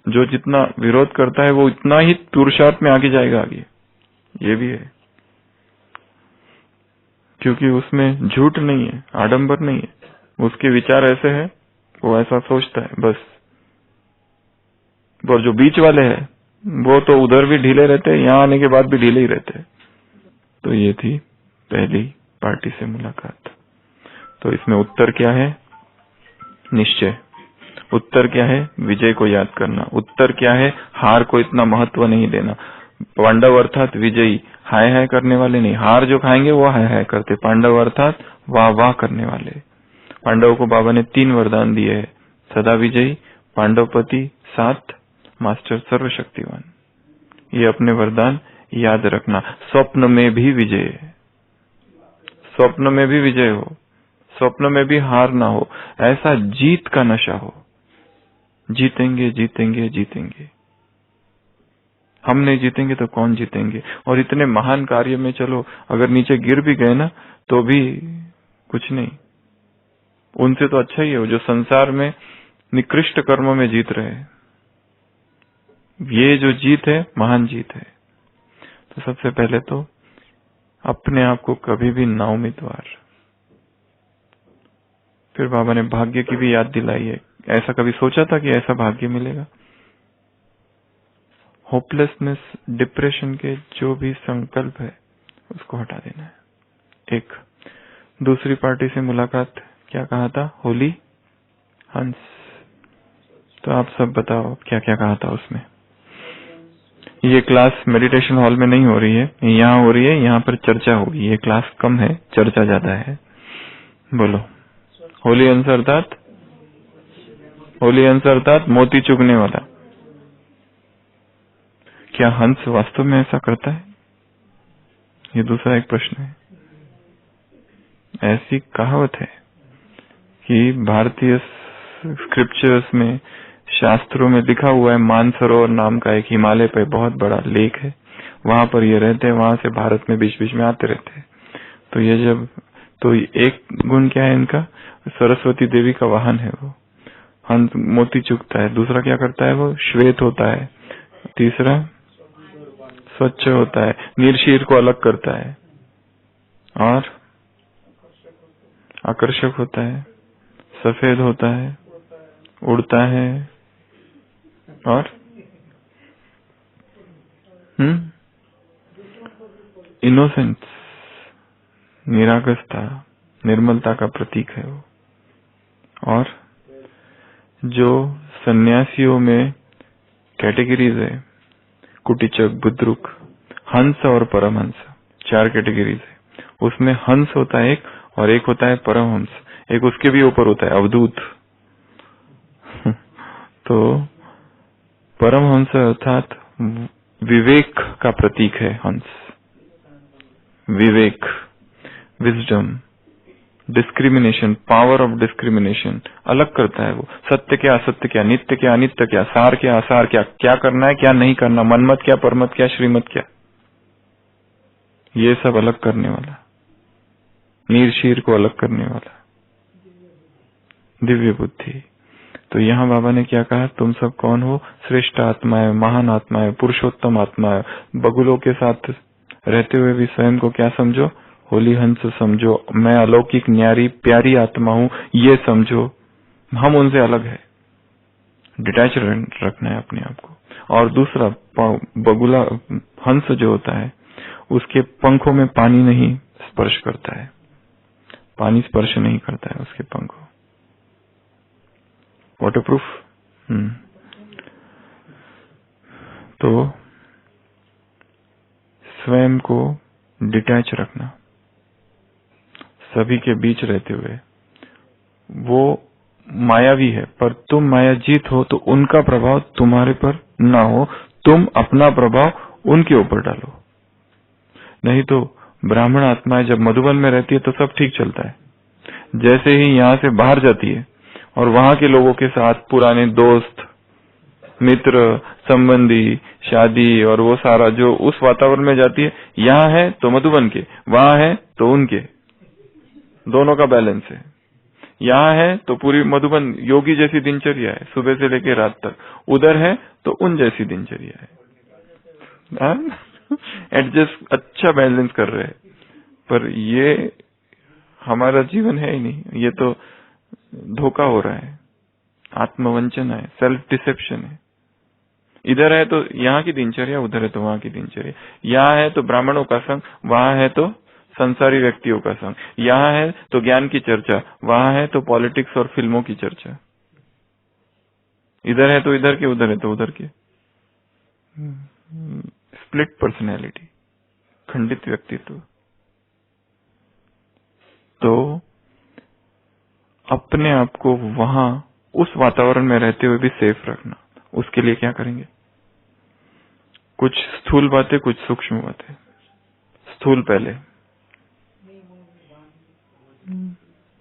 जो जितना विरोध करता है वो उतना ही पुरुषार्थ में आगे जाएगा आगे। ये भी है, क्योंकि उसमें झूठ नहीं है, आडंबर नहीं है। उसके विचार ऐसे हैं, वो ऐसा सोचता है बस। और जो बीच वाले हैं वो तो उधर भी ढीले रहते हैं, यहाँ आने के बाद भी ढीले ही रहते हैं। तो ये थी पहली पार्टी से मुलाकात। तो इसमें उत्तर क्या है? निश्चय। उत्तर क्या है? विजय को याद करना। उत्तर क्या है? हार को इतना महत्व नहीं देना। पांडव अर्थात विजयी, हाय हाय करने वाले नहीं। हार जो खाएंगे वो हाय हाय करते। पांडव अर्थात वाह वाह करने वाले। पांडवों को बाबा ने 3 वरदान दिए हैं, सदा विजयी, पांडवपति, 7 मास्टर सर्वशक्तिवान। ये अपने वरदान याद रखना। स्वप्न में भी विजय, स्वप्न में भी विजय हो, स्वप्न में भी हार ना हो, ऐसा जीत का नशा हो। जीतेंगे जीतेंगे जीतेंगे। हम नहीं जीतेंगे तो कौन जीतेंगे? और इतने महान कार्य में चलो अगर नीचे गिर भी गए ना तो भी कुछ नहीं, उनसे तो अच्छा ही है जो संसार में निकृष्ट कर्मों में जीत रहे हैं। ये जो जीत है महान जीत है। तो सबसे पहले तो अपने आप को कभी भी ना उम्मीदवार। फिर बाबा ने भाग्य की भी याद दिलाई है। ऐसा कभी सोचा था कि ऐसा भाग्य मिलेगा? होपलेसनेस, डिप्रेशन के जो भी संकल्प है उसको हटा देना है। एक दूसरी पार्टी से मुलाकात, क्या कहा था? होली हंस। तो आप सब बताओ क्या क्या कहा था उसमें? ये क्लास मेडिटेशन हॉल में नहीं हो रही है, यहाँ हो रही है। यहाँ पर चर्चा होगी। ये क्लास कम है, चर्चा ज्यादा है। बोलो। होली हंस अर्थात, होली हंस अर्थात मोती चुगने वाला। क्या हंस वास्तव में ऐसा करता है? ये दूसरा एक प्रश्न है। ऐसी कहावत है कि भारतीय स्क्रिप्चर्स में, शास्त्रों में लिखा हुआ है, मानसरोवर नाम का एक हिमालय पे बहुत बड़ा लेक है, वहां पर ये रहते हैं। वहां से भारत में बीच बीच में आते रहते हैं। तो ये जब, तो एक गुण क्या है इनका? सरस्वती देवी का वाहन है वो। हंस मोती चुगता है। दूसरा क्या करता है? वो श्वेत होता है। तीसरा स्वच्छ होता है, नीलशीर को अलग करता है, और आकर्षक होता है, सफेद होता है, उड़ता है, और इनोसेंस, निरागसता, निर्मलता का प्रतीक है वो। और जो सन्यासियों में कैटेगरीज है, कुटिचक, बुद्रुक, हंस और परमहंस, 4 कैटेगरीज है। उसमें हंस होता है एक, और एक होता है परमहंस, एक उसके भी ऊपर होता है अवधूत। तो परमहंस अर्थात विवेक का प्रतीक है हंस। विवेक, wisdom, discrimination, power of discrimination अलग करता है वो। सत्य क्या, असत्य क्या, नित्य क्या, अनित्य क्या, सार क्या, असार क्या, क्या करना है, क्या नहीं करना, मनमत क्या, परमत क्या, श्रीमत क्या, ये सब अलग करने वाला, नीर शीर को अलग करने वाला दिव्य बुद्धि। तो यहाँ बाबा ने क्या कहा, तुम सब कौन हो? श्रेष्ठ आत्मा है, महान आत्मा है, पुरुषोत्तम आत्मा है। बगुलों के साथ रहते हुए भी स्वयं को क्या समझो? होली हंस समझो। मैं अलौकिक न्यारी प्यारी आत्मा हूँ, ये समझो। हम उनसे अलग है, डिटैच रखना है अपने आप को। और दूसरा, बगुला हंस जो होता है उसके पंखों में पानी नहीं स्पर्श करता है, पानी स्पर्श नहीं करता है उसके पंखों, वाटरप्रूफ। तो स्वयं को डिटैच रखना, सभी के बीच रहते हुए। वो मायावी है, पर तुम मायाजीत हो, तो उनका प्रभाव तुम्हारे पर ना हो, तुम अपना प्रभाव उनके ऊपर डालो। नहीं तो ब्राह्मण आत्माएं जब मधुबन में रहती है तो सब ठीक चलता है, जैसे ही यहाँ से बाहर जाती है और वहां के लोगों के साथ पुराने दोस्त मित्र संबंधी शादी और वो सारा जो उस वातावरण में जाती है, यहाँ है तो मधुबन के, वहां है तो उनके, दोनों का बैलेंस है। यहाँ है तो पूरी मधुबन योगी जैसी दिनचर्या है सुबह से लेकर रात तक, उधर है तो उन जैसी दिनचर्या है, एडजस्ट अच्छा बैलेंस कर रहे हैं। पर ये हमारा जीवन है ही नहीं, ये तो धोखा हो रहा है, आत्मवंचना है, सेल्फ डिसेप्शन है। इधर है तो यहाँ की दिनचर्या, उधर है तो वहां की दिनचर्या। यहाँ है तो ब्राह्मणों का संग, वहां है तो संसारी व्यक्तियों का संग। यहाँ है तो ज्ञान की चर्चा, वहां है तो पॉलिटिक्स और फिल्मों की चर्चा। इधर है तो इधर के, उधर है तो उधर के। स्प्लिट पर्सनैलिटी, खंडित व्यक्तित्व। तो अपने आप को वहां उस वातावरण में रहते हुए भी सेफ रखना, उसके लिए क्या करेंगे? कुछ स्थूल बातें, कुछ सूक्ष्म बातें। स्थूल पहले,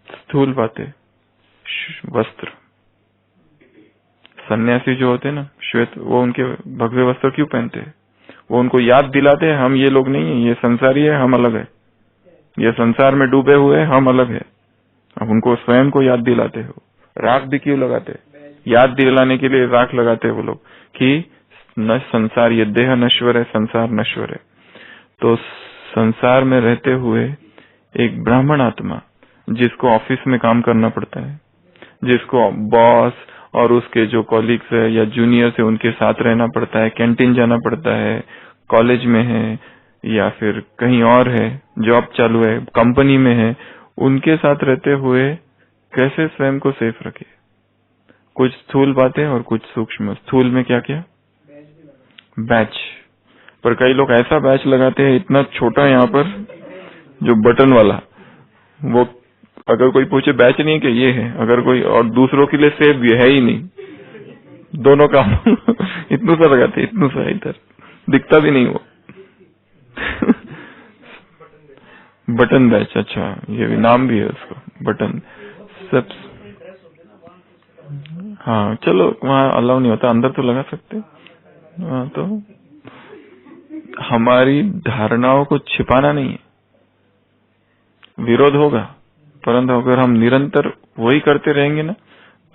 स्थूल बातें, वस्त्र। सन्यासी जो होते हैं ना श्वेत, वो उनके भगवे वस्त्र क्यों पहनते हैं? वो उनको याद दिलाते हैं हम ये लोग नहीं है, ये संसारी है, हम अलग है, ये संसार में डूबे हुए हम अलग है। अब उनको स्वयं को याद दिलाते हो। राख भी क्यों लगाते? याद दिलाने के लिए राख लगाते हैं वो लोग कि न संसार, ये देह नश्वर है, संसार नश्वर है। तो संसार में रहते हुए एक ब्राह्मण आत्मा जिसको ऑफिस में काम करना पड़ता है, जिसको बॉस और उसके जो कॉलीग्स है या जूनियर्स है उनके साथ रहना पड़ता है, कैंटीन जाना पड़ता है, कॉलेज में है या फिर कहीं और है, जॉब चालू है, कंपनी में है, उनके साथ रहते हुए कैसे स्वयं को सेफ रखे? कुछ स्थूल बातें और कुछ सूक्ष्म। स्थूल में क्या क्या? बैच। पर कई लोग ऐसा बैच लगाते हैं इतना छोटा यहाँ पर जो बटन वाला, वो अगर कोई पूछे बैच नहीं कि ये है, अगर कोई और दूसरों के लिए सेफ भी है ही नहीं, दोनों काम इतना सा लगाते, इतना सा, इधर दिखता भी नहीं वो बटन बैच। अच्छा, ये भी नाम भी है उसको, बटन सब। हाँ चलो, वहाँ अलाउ नहीं होता, अंदर तो लगा सकते। हाँ, तो हमारी धारणाओं को छिपाना नहीं है, विरोध होगा, परंतु अगर हम निरंतर वही करते रहेंगे ना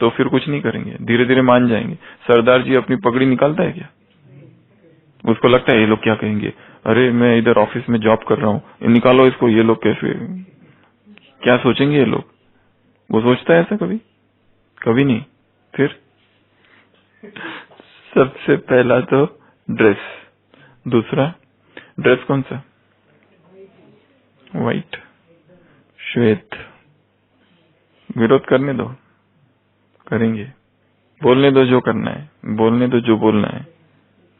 तो फिर कुछ नहीं करेंगे, धीरे धीरे मान जाएंगे। सरदार जी अपनी पगड़ी निकालता है क्या? उसको लगता है ये लोग क्या कहेंगे, अरे मैं इधर ऑफिस में जॉब कर रहा हूँ, निकालो इसको, ये लोग कैसे, क्या सोचेंगे ये लोग? वो सोचता है ऐसा कभी? कभी नहीं। फिर सबसे पहला तो ड्रेस, दूसरा ड्रेस कौन सा? व्हाइट, श्वेत। विरोध करने दो, करेंगे। बोलने दो जो करना है, बोलने दो जो बोलना है,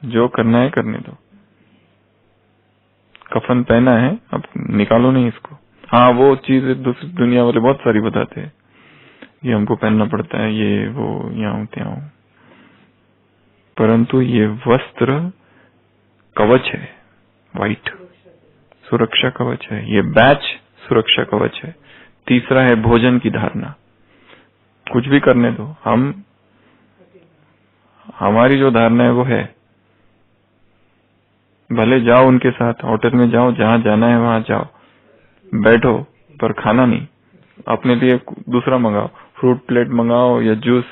जो करना है करने दो। कफन पहना है, अब निकालो नहीं इसको। हाँ, वो चीज दूसरी दुनिया वाले बहुत सारी बताते हैं, ये हमको पहनना पड़ता है, ये वो, यहाँ त्यां। परंतु ये वस्त्र कवच है, व्हाइट सुरक्षा कवच है, ये बैच सुरक्षा कवच है। तीसरा है भोजन की धारणा। कुछ भी करने दो, हमारी जो धारणा है वो है, भले जाओ उनके साथ, होटल में जाओ, जहां जाना है वहां जाओ, बैठो, पर खाना नहीं, अपने लिए दूसरा मंगाओ, फ्रूट प्लेट मंगाओ या जूस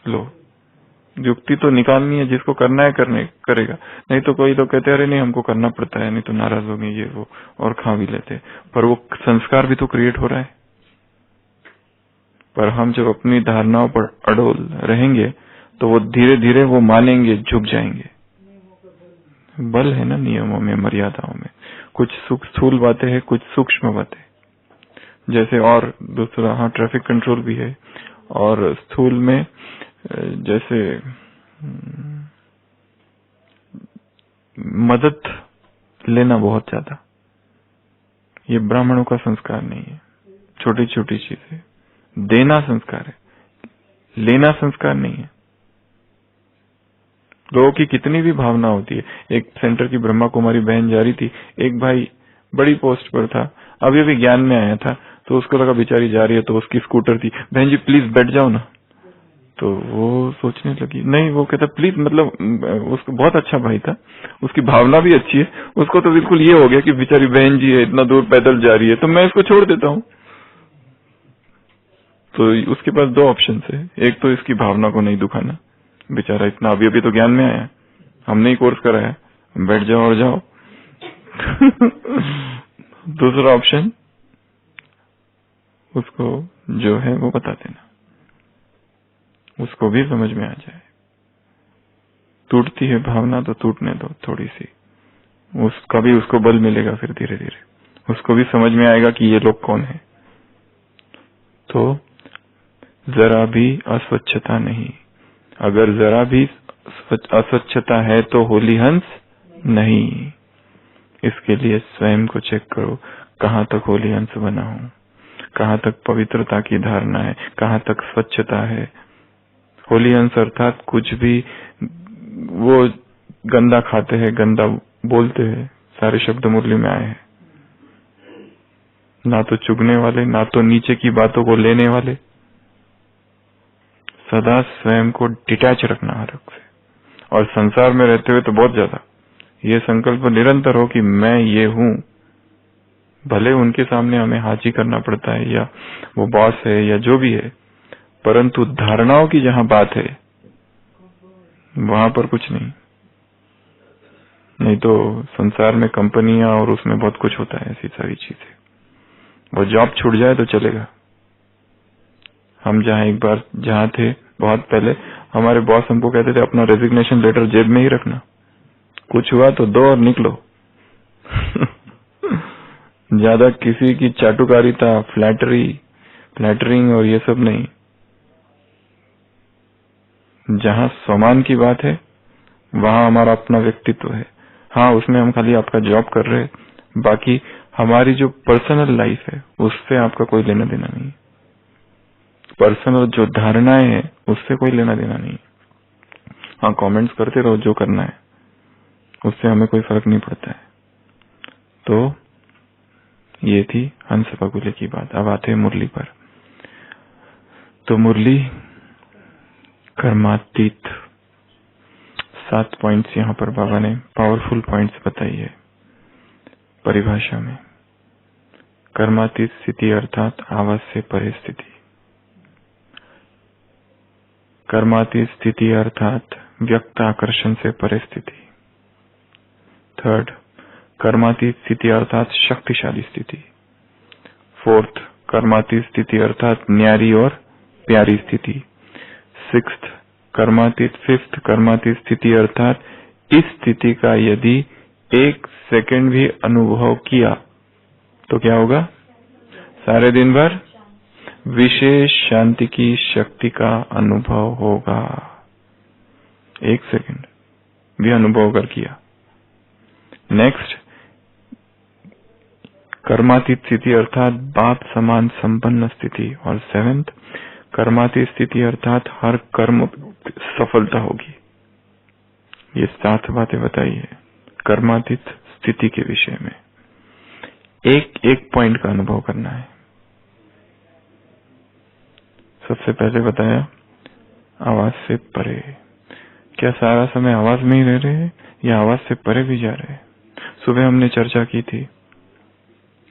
लो। युक्ति तो निकालनी है, जिसको करना है करेगा। नहीं तो कोई तो कहते अरे नहीं हमको करना पड़ता है, नहीं तो नाराज होंगे ये वो, और खा भी लेते। पर वो संस्कार भी तो क्रिएट हो रहा है। पर हम जब अपनी धारणाओं पर अड़ोल रहेंगे तो वो धीरे धीरे वो मानेंगे, झुक जाएंगे। बल है ना नियमों में, मर्यादाओं में। कुछ स्थूल बातें हैं, कुछ सूक्ष्म बातें, जैसे और दूसरा, हाँ, ट्रैफिक कंट्रोल भी है। और स्थूल में जैसे मदद लेना बहुत ज्यादा, ये ब्राह्मणों का संस्कार नहीं है। छोटी छोटी चीजें देना संस्कार है, लेना संस्कार नहीं है। लोगों की कितनी भी भावना होती है। एक सेंटर की ब्रह्मा कुमारी बहन जा रही थी, एक भाई बड़ी पोस्ट पर था, अभी अभी ज्ञान में आया था, तो उसको लगा बेचारी जा रही है, तो उसकी स्कूटर थी, बहन जी प्लीज बैठ जाओ ना। तो वो सोचने लगी, नहीं, वो कहता प्लीज, मतलब उसको बहुत अच्छा भाई था, उसकी भावना भी अच्छी है, उसको तो बिल्कुल ये हो गया कि बेचारी बहन जी है, इतना दूर पैदल जा रही है, तो मैं इसको छोड़ देता हूँ। तो उसके पास दो ऑप्शन है, एक तो इसकी भावना को नहीं दुखाना, बेचारा इतना अभी अभी तो ज्ञान में आया, हमने ही कोर्स कराया, बैठ जाओ और जाओ। दूसरा ऑप्शन, उसको जो है वो बता देना, उसको भी समझ में आ जाए। टूटती है भावना तो टूटने दो थोड़ी सी, उसका भी उसको बल मिलेगा, फिर धीरे धीरे उसको भी समझ में आएगा कि ये लोग कौन है। तो जरा भी अस्वच्छता नहीं, अगर जरा भी अस्वच्छता है तो होली हंस नहीं। इसके लिए स्वयं को चेक करो, कहाँ तक होली हंस बना हूं, कहाँ तक पवित्रता की धारणा है, कहाँ तक स्वच्छता है। होली हंस अर्थात कुछ भी वो गंदा खाते हैं, गंदा बोलते हैं, सारे शब्द मुरली में आए हैं। ना तो चुगने वाले, ना तो नीचे की बातों को लेने वाले, सदा स्वयं को डिटैच रखना हर एक से। और संसार में रहते हुए तो बहुत ज्यादा ये संकल्प निरंतर हो कि मैं ये हूं, भले उनके सामने हमें हाजी करना पड़ता है, या वो बॉस है या जो भी है, परंतु धारणाओं की जहां बात है वहां पर कुछ नहीं। नहीं तो संसार में कंपनियां और उसमें बहुत कुछ होता है, ऐसी सारी चीजें। वो जॉब छूट जाए तो चलेगा। हम जहां थे बहुत पहले, हमारे बॉस हमको कहते थे अपना रेजिग्नेशन लेटर जेब में ही रखना, कुछ हुआ तो दो और निकलो। ज्यादा किसी की चाटुकारिता, फ्लैटरिंग और ये सब नहीं। जहां सम्मान की बात है वहां हमारा अपना व्यक्तित्व है। हाँ, उसमें हम खाली आपका जॉब कर रहे हैं, बाकी हमारी जो पर्सनल लाइफ है उससे आपका कोई लेना देना नहीं। पर्सनल जो धारणाएं हैं उससे कोई लेना देना नहीं। हाँ, कमेंट्स करते रहो जो करना है, उससे हमें कोई फर्क नहीं पड़ता है। तो ये थी हंस फगुले की बात। अब आते हैं मुरली पर। तो मुरली कर्मातीत, 7 पॉइंट्स यहाँ पर बाबा ने पावरफुल पॉइंट्स बताई है परिभाषा में। कर्मातीत स्थिति अर्थात आवाज से परे स्थिति। कर्मातीत स्थिति अर्थात व्यक्त आकर्षण से परे स्थिति। थर्ड, कर्मातीत स्थिति अर्थात शक्तिशाली स्थिति। फोर्थ, कर्मातीत स्थिति अर्थात न्यारी और प्यारी स्थिति। सिक्स्थ, फिफ्थ कर्मातीत स्थिति अर्थात इस स्थिति का यदि 1 सेकंड भी अनुभव किया तो क्या होगा? सारे दिन भर विशेष शांति की शक्ति का अनुभव होगा। 1 सेकंड भी अनुभव कर किया। नेक्स्ट, कर्मातीत स्थिति अर्थात बाप समान संपन्न स्थिति। और 7th, कर्मातीत स्थिति अर्थात हर कर्म सफलता होगी। ये 7 बातें बताई है कर्मातीत स्थिति के विषय में। एक पॉइंट का अनुभव करना है। सबसे पहले बताया आवाज से परे। क्या सारा समय आवाज में ही रह रहे हैं या आवाज से परे भी जा रहे हैं? सुबह हमने चर्चा की थी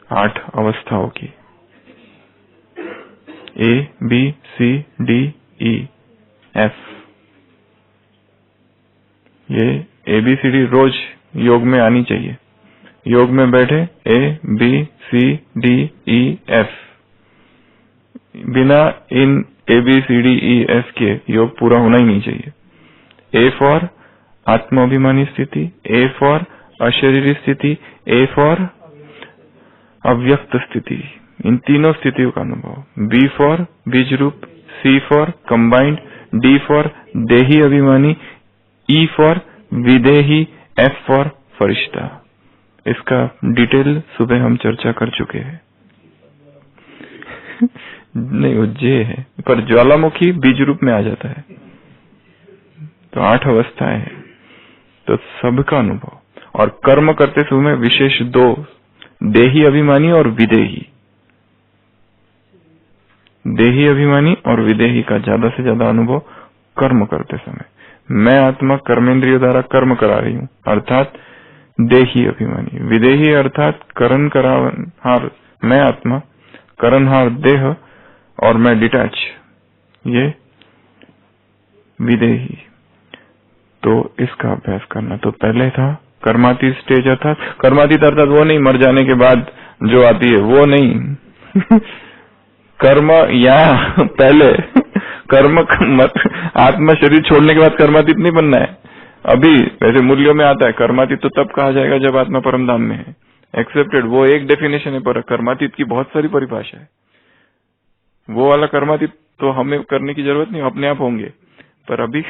8 अवस्थाओं की, A, B, C, D, E, F। ये ABCD रोज योग में आनी चाहिए। योग में बैठे A, B, C, D, E, F, बिना इन ABCDEF के योग पूरा होना ही नहीं चाहिए। A फॉर आत्माभिमानी स्थिति, A फॉर अशरीरी स्थिति, A फॉर अव्यक्त स्थिति, इन तीनों स्थितियों का अनुभव। B फॉर बीज रूप, C for combined, D for देही अभिमानी, E फॉर विदेही, F फॉर फरिश्ता। इसका डिटेल सुबह हम चर्चा कर चुके हैं। नहीं, वो जे है, पर ज्वालामुखी बीज रूप में आ जाता है। तो 8 अवस्थाएं हैं, तो सबका अनुभव। और कर्म करते समय विशेष 2, देही अभिमानी और विदेही। देही अभिमानी और विदेही का ज्यादा से ज्यादा अनुभव कर्म करते समय। मैं आत्मा कर्मेंद्रियों द्वारा कर्म करा रही हूं, अर्थात देही अभिमानी। विदेही अर्थात करण कराहार मैं आत्मा, करणहार देह और मैं डिटैच, ये विदेही। तो इसका अभ्यास करना। तो पहले था कर्मातीत स्टेज, अर्थात कर्मातीत अर्थात वो नहीं मर जाने के बाद जो आती है वो नहीं कर्म या पहले कर्म आत्मा शरीर छोड़ने के बाद कर्मातीत नहीं बनना है। अभी वैसे मूल्यों में आता है कर्मातीत तो तब कहा जाएगा जब आत्मा परमधाम में है। एक्सेप्टेड, वो एक डेफिनेशन है, पर कर्मातीत की बहुत सारी परिभाषा है। वो वाला कर्मातीत तो हमें करने की जरूरत नहीं, अपने आप होंगे। पर अभी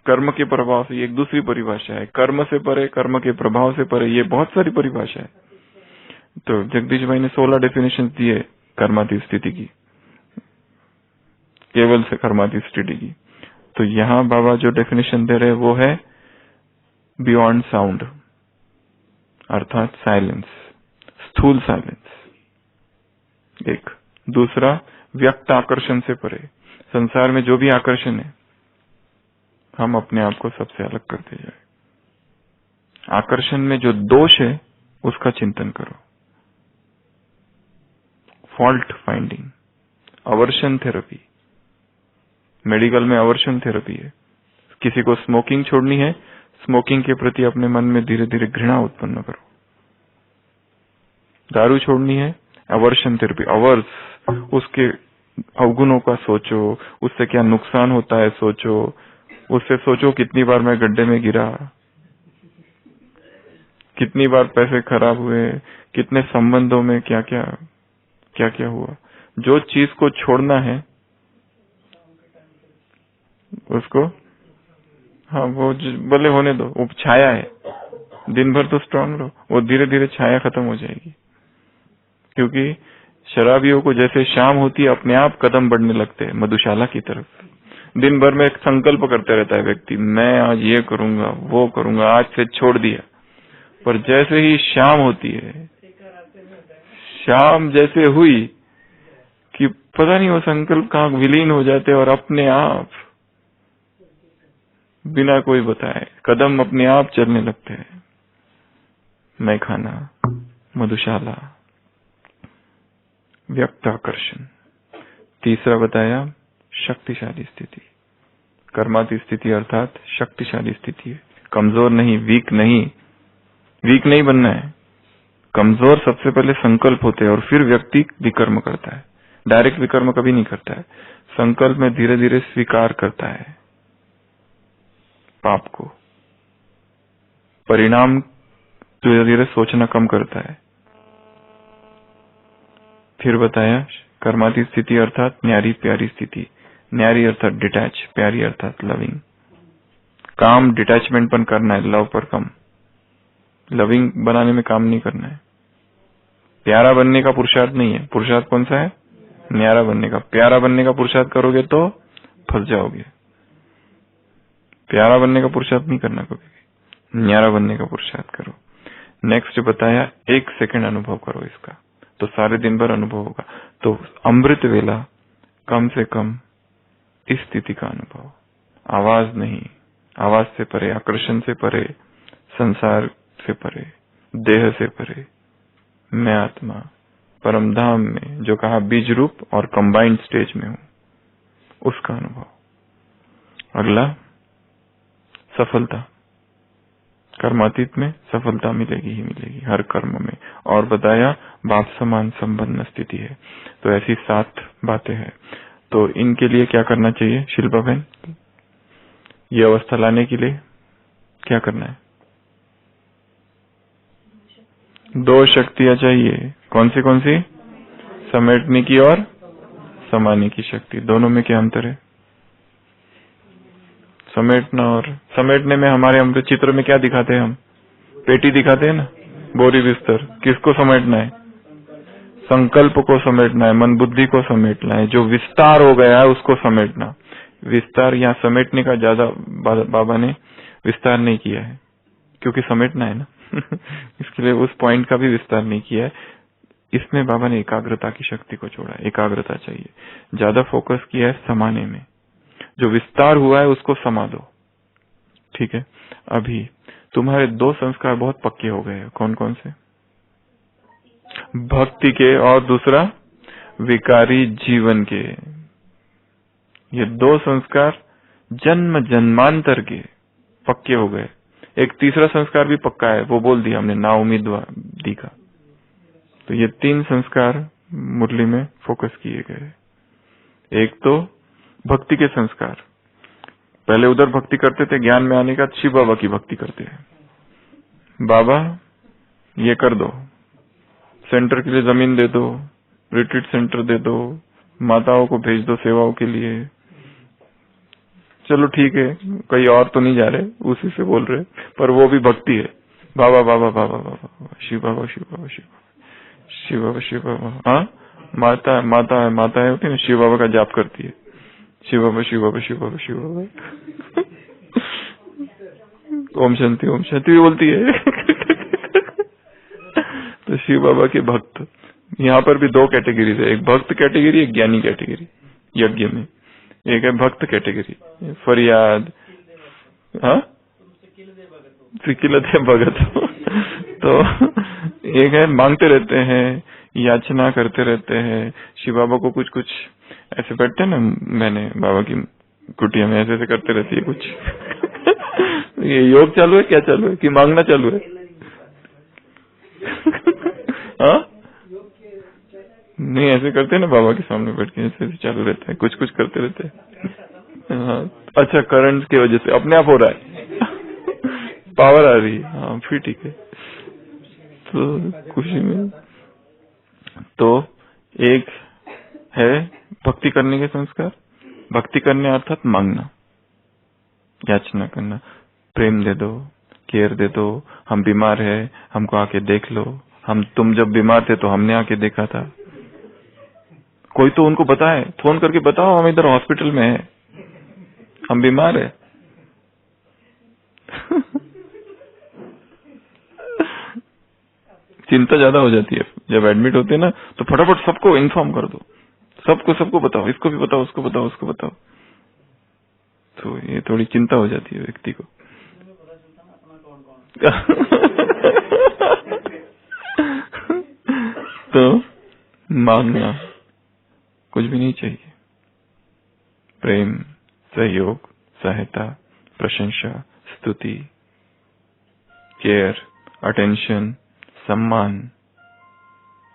कर्म के प्रभाव से एक दूसरी परिभाषा है, कर्म से परे, कर्म के प्रभाव से परे, ये बहुत सारी परिभाषा है। तो जगदीश भाई ने 16 डेफिनेशन दिए कर्मातीत स्थिति की, केवल से कर्मातीत स्थिति की। तो यहाँ बाबा जो डेफिनेशन दे रहे हैं वो है बियॉन्ड साउंड, अर्थात साइलेंस, स्थूल साइलेंस। एक दूसरा व्यक्त आकर्षण से परे। संसार में जो भी आकर्षण है हम अपने आप को सबसे अलग करते जाए। आकर्षण में जो दोष है उसका चिंतन करो। Fault finding, aversion therapy, medical में अवर्शन थेरेपी है। किसी को स्मोकिंग छोड़नी है, स्मोकिंग के प्रति अपने मन में धीरे धीरे घृणा उत्पन्न करो। दारू छोड़नी है, अवर्शन थेरेपी, अवर्स, उसके अवगुणों का सोचो, उससे क्या नुकसान होता है सोचो, उससे सोचो कितनी बार मैं गड्ढे में गिरा, कितनी बार पैसे खराब हुए, कितने संबंधों में क्या क्या हुआ। जो चीज को छोड़ना है उसको, हाँ वो भले होने दो, वो छाया है, दिन भर तो स्ट्रांग रहो, वो धीरे धीरे छाया खत्म हो जाएगी। क्योंकि शराबियों को जैसे शाम होती है अपने आप कदम बढ़ने लगते हैं मधुशाला की तरफ। दिन भर में एक संकल्प करते रहता है व्यक्ति, मैं आज ये करूंगा वो करूंगा, आज से छोड़ दिया। पर जैसे ही शाम होती है, शाम जैसे हुई कि पता नहीं वो संकल्प कहाँ विलीन हो जाते और अपने आप बिना कोई बताए कदम अपने आप चलने लगते हैं। मैं खाना, मधुशाला, व्यक्त आकर्षण। तीसरा बताया शक्तिशाली स्थिति। कर्मातीत स्थिति अर्थात शक्तिशाली स्थिति है। कमजोर नहीं, वीक नहीं बनना है। कमजोर सबसे पहले संकल्प होते हैं और फिर व्यक्ति विकर्म करता है। डायरेक्ट विकर्म कभी नहीं करता है। संकल्प में धीरे धीरे स्वीकार करता है पाप को, परिणाम धीरे धीरे सोचना कम करता है। फिर बताया कर्मातीत स्थिति अर्थात न्यारी प्यारी स्थिति। न्यारी अर्थात डिटैच, प्यारी अर्थात लविंग। काम डिटैचमेंट पर करना है, लव पर कम। लविंग बनाने में काम नहीं करना है। प्यारा बनने का पुरुषार्थ नहीं है। पुरुषार्थ कौन सा है? न्यारा बनने का। प्यारा बनने का पुरुषार्थ करोगे तो फंस जाओगे। प्यारा बनने का पुरुषार्थ नहीं करना कभी भी, न्यारा बनने का पुरुषार्थ करो। नेक्स्ट बताया 1 सेकंड अनुभव करो इसका। तो सारे दिन भर अनुभव होगा। तो अमृत वेला कम से कम इस स्थिति का अनुभव, आवाज नहीं, आवाज से परे, आकर्षण से परे, संसार से परे, देह से परे, मैं आत्मा परम धाम में, जो कहा बीज रूप और कंबाइंड स्टेज में हूं, उसका अनुभव। अगला सफलता, कर्मातीत में सफलता मिलेगी ही मिलेगी हर कर्म में। और बताया बाप समान संबंध स्थिति है। तो ऐसी 7 बातें हैं। तो इनके लिए क्या करना चाहिए शिल्पा बहन? ये अवस्था लाने के लिए क्या करना है? 2 शक्तियां चाहिए। कौन सी? समेटने की और समाने की शक्ति। दोनों में क्या अंतर है? समेटने में हमारे अमृत चित्र में क्या दिखाते हैं हम? पेटी दिखाते हैं ना, बोरी बिस्तर। किसको समेटना है? संकल्प को समेटना है, मन बुद्धि को समेटना है। जो विस्तार हो गया है उसको समेटना। विस्तार यहाँ समेटने का ज्यादा बाबा ने विस्तार नहीं किया है, क्योंकि समेटना है ना इसके लिए उस पॉइंट का भी विस्तार नहीं किया है। इसमें बाबा ने एकाग्रता की शक्ति को छोड़ा। एकाग्रता चाहिए, ज्यादा फोकस किया है समाने में। जो विस्तार हुआ है उसको समा दो। ठीक है, अभी तुम्हारे 2 संस्कार बहुत पक्के हो गए हैं। कौन कौन से? भक्ति के और दूसरा विकारी जीवन के। ये 2 संस्कार जन्म जन्मांतर के पक्के हो गए। एक तीसरा संस्कार भी पक्का है, वो बोल दिया हमने, ना उम्मीदवादी का। तो ये 3 संस्कार मुरली में फोकस किए गए। एक तो भक्ति के संस्कार, पहले उधर भक्ति करते थे, ज्ञान में आने का शिव बाबा की भक्ति करते हैं। बाबा ये कर दो, सेंटर के लिए जमीन दे दो, रिट्रीट सेंटर दे दो, माताओं को भेज दो सेवाओं के लिए। चलो ठीक है, कहीं और तो नहीं जा रहे, उसी से बोल रहे, पर वो भी भक्ति है। बाबा बाबा बाबा बाबा, शिव बाबा शिव बाबा शिव बाबा शिव बाबा शिव बाबा। हाँ, माता है होती है ना, शिव बाबा का जाप करती है। शिव बाबा शिव बाबा शिव बाबा शिव बाबा ओम शांति भी बोलती है तो शिव बाबा के भक्त। यहाँ पर भी 2 कैटेगरी है, एक भक्त कैटेगरी, एक ज्ञानी कैटेगरी यज्ञ में। एक है भक्त कैटेगरी, फरियाद, हाँ सिकिलत है भगत तो एक है मांगते रहते हैं, याचना करते रहते हैं। शिव बाबा को कुछ ऐसे बैठते हैं ना, मैंने बाबा की कुटिया में ऐसे करते रहती है कुछ ये योग चालू है, क्या चालू है, कि मांगना चालू है? हाँ नहीं, ऐसे करते हैं ना बाबा के सामने बैठ के, ऐसे चालू रहता है, कुछ करते रहते हैं। हाँ, अच्छा, करंट की वजह से अपने आप हो रहा है पावर आ रही है। हाँ फिर ठीक है, तो खुशी में। तो एक है भक्ति करने के संस्कार। भक्ति करने अर्थात मांगना, याचना करना, प्रेम दे दो, केयर दे दो, हम बीमार है, हमको आके देख लो। तुम जब बीमार थे तो हमने आके देखा था। कोई तो उनको बताए, फोन करके बताओ हम इधर हॉस्पिटल में है, हम बीमार है चिंता ज्यादा हो जाती है जब एडमिट होते हैं ना, तो फटाफट सबको इन्फॉर्म कर दो, सबको बताओ, इसको भी बताओ, उसको बताओ, उसको बताओ। तो ये थोड़ी चिंता हो जाती है व्यक्ति को तो मांगना कुछ भी नहीं चाहिए। प्रेम, सहयोग, सहायता, प्रशंसा, स्तुति, केयर, अटेंशन, सम्मान,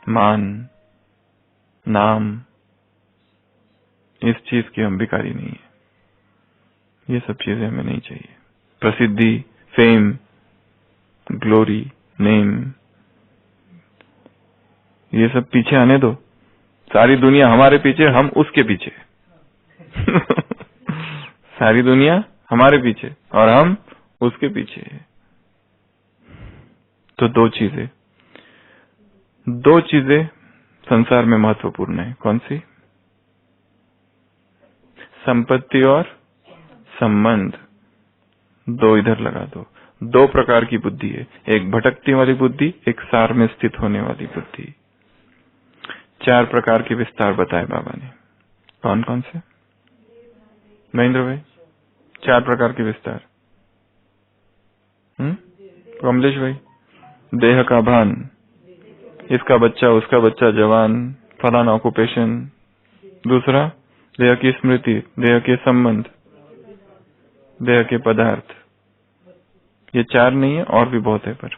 मान, नाम, इस चीज की हम भिखारी नहीं है। ये सब चीजें हमें नहीं चाहिए। प्रसिद्धि, फेम, ग्लोरी, नेम, ये सब पीछे आने दो। सारी दुनिया हमारे पीछे, हम उसके पीछे सारी दुनिया हमारे पीछे और हम उसके पीछे। तो 2 चीजें संसार में महत्वपूर्ण है। कौन सी? संपत्ति और संबंध। 2 इधर लगा दो। 2 प्रकार की बुद्धि है, एक भटकती वाली बुद्धि, एक सार में स्थित होने वाली बुद्धि। 4 प्रकार के विस्तार बताए बाबा ने। कौन कौन से? महेंद्र भाई, 4 प्रकार के विस्तार। कमलेश भाई, देह का भान, इसका बच्चा, उसका बच्चा, जवान, फलाना ऑक्यूपेशन। दूसरा, देह की स्मृति, देह के संबंध, देह के पदार्थ। ये 4 नहीं है, और भी बहुत है, पर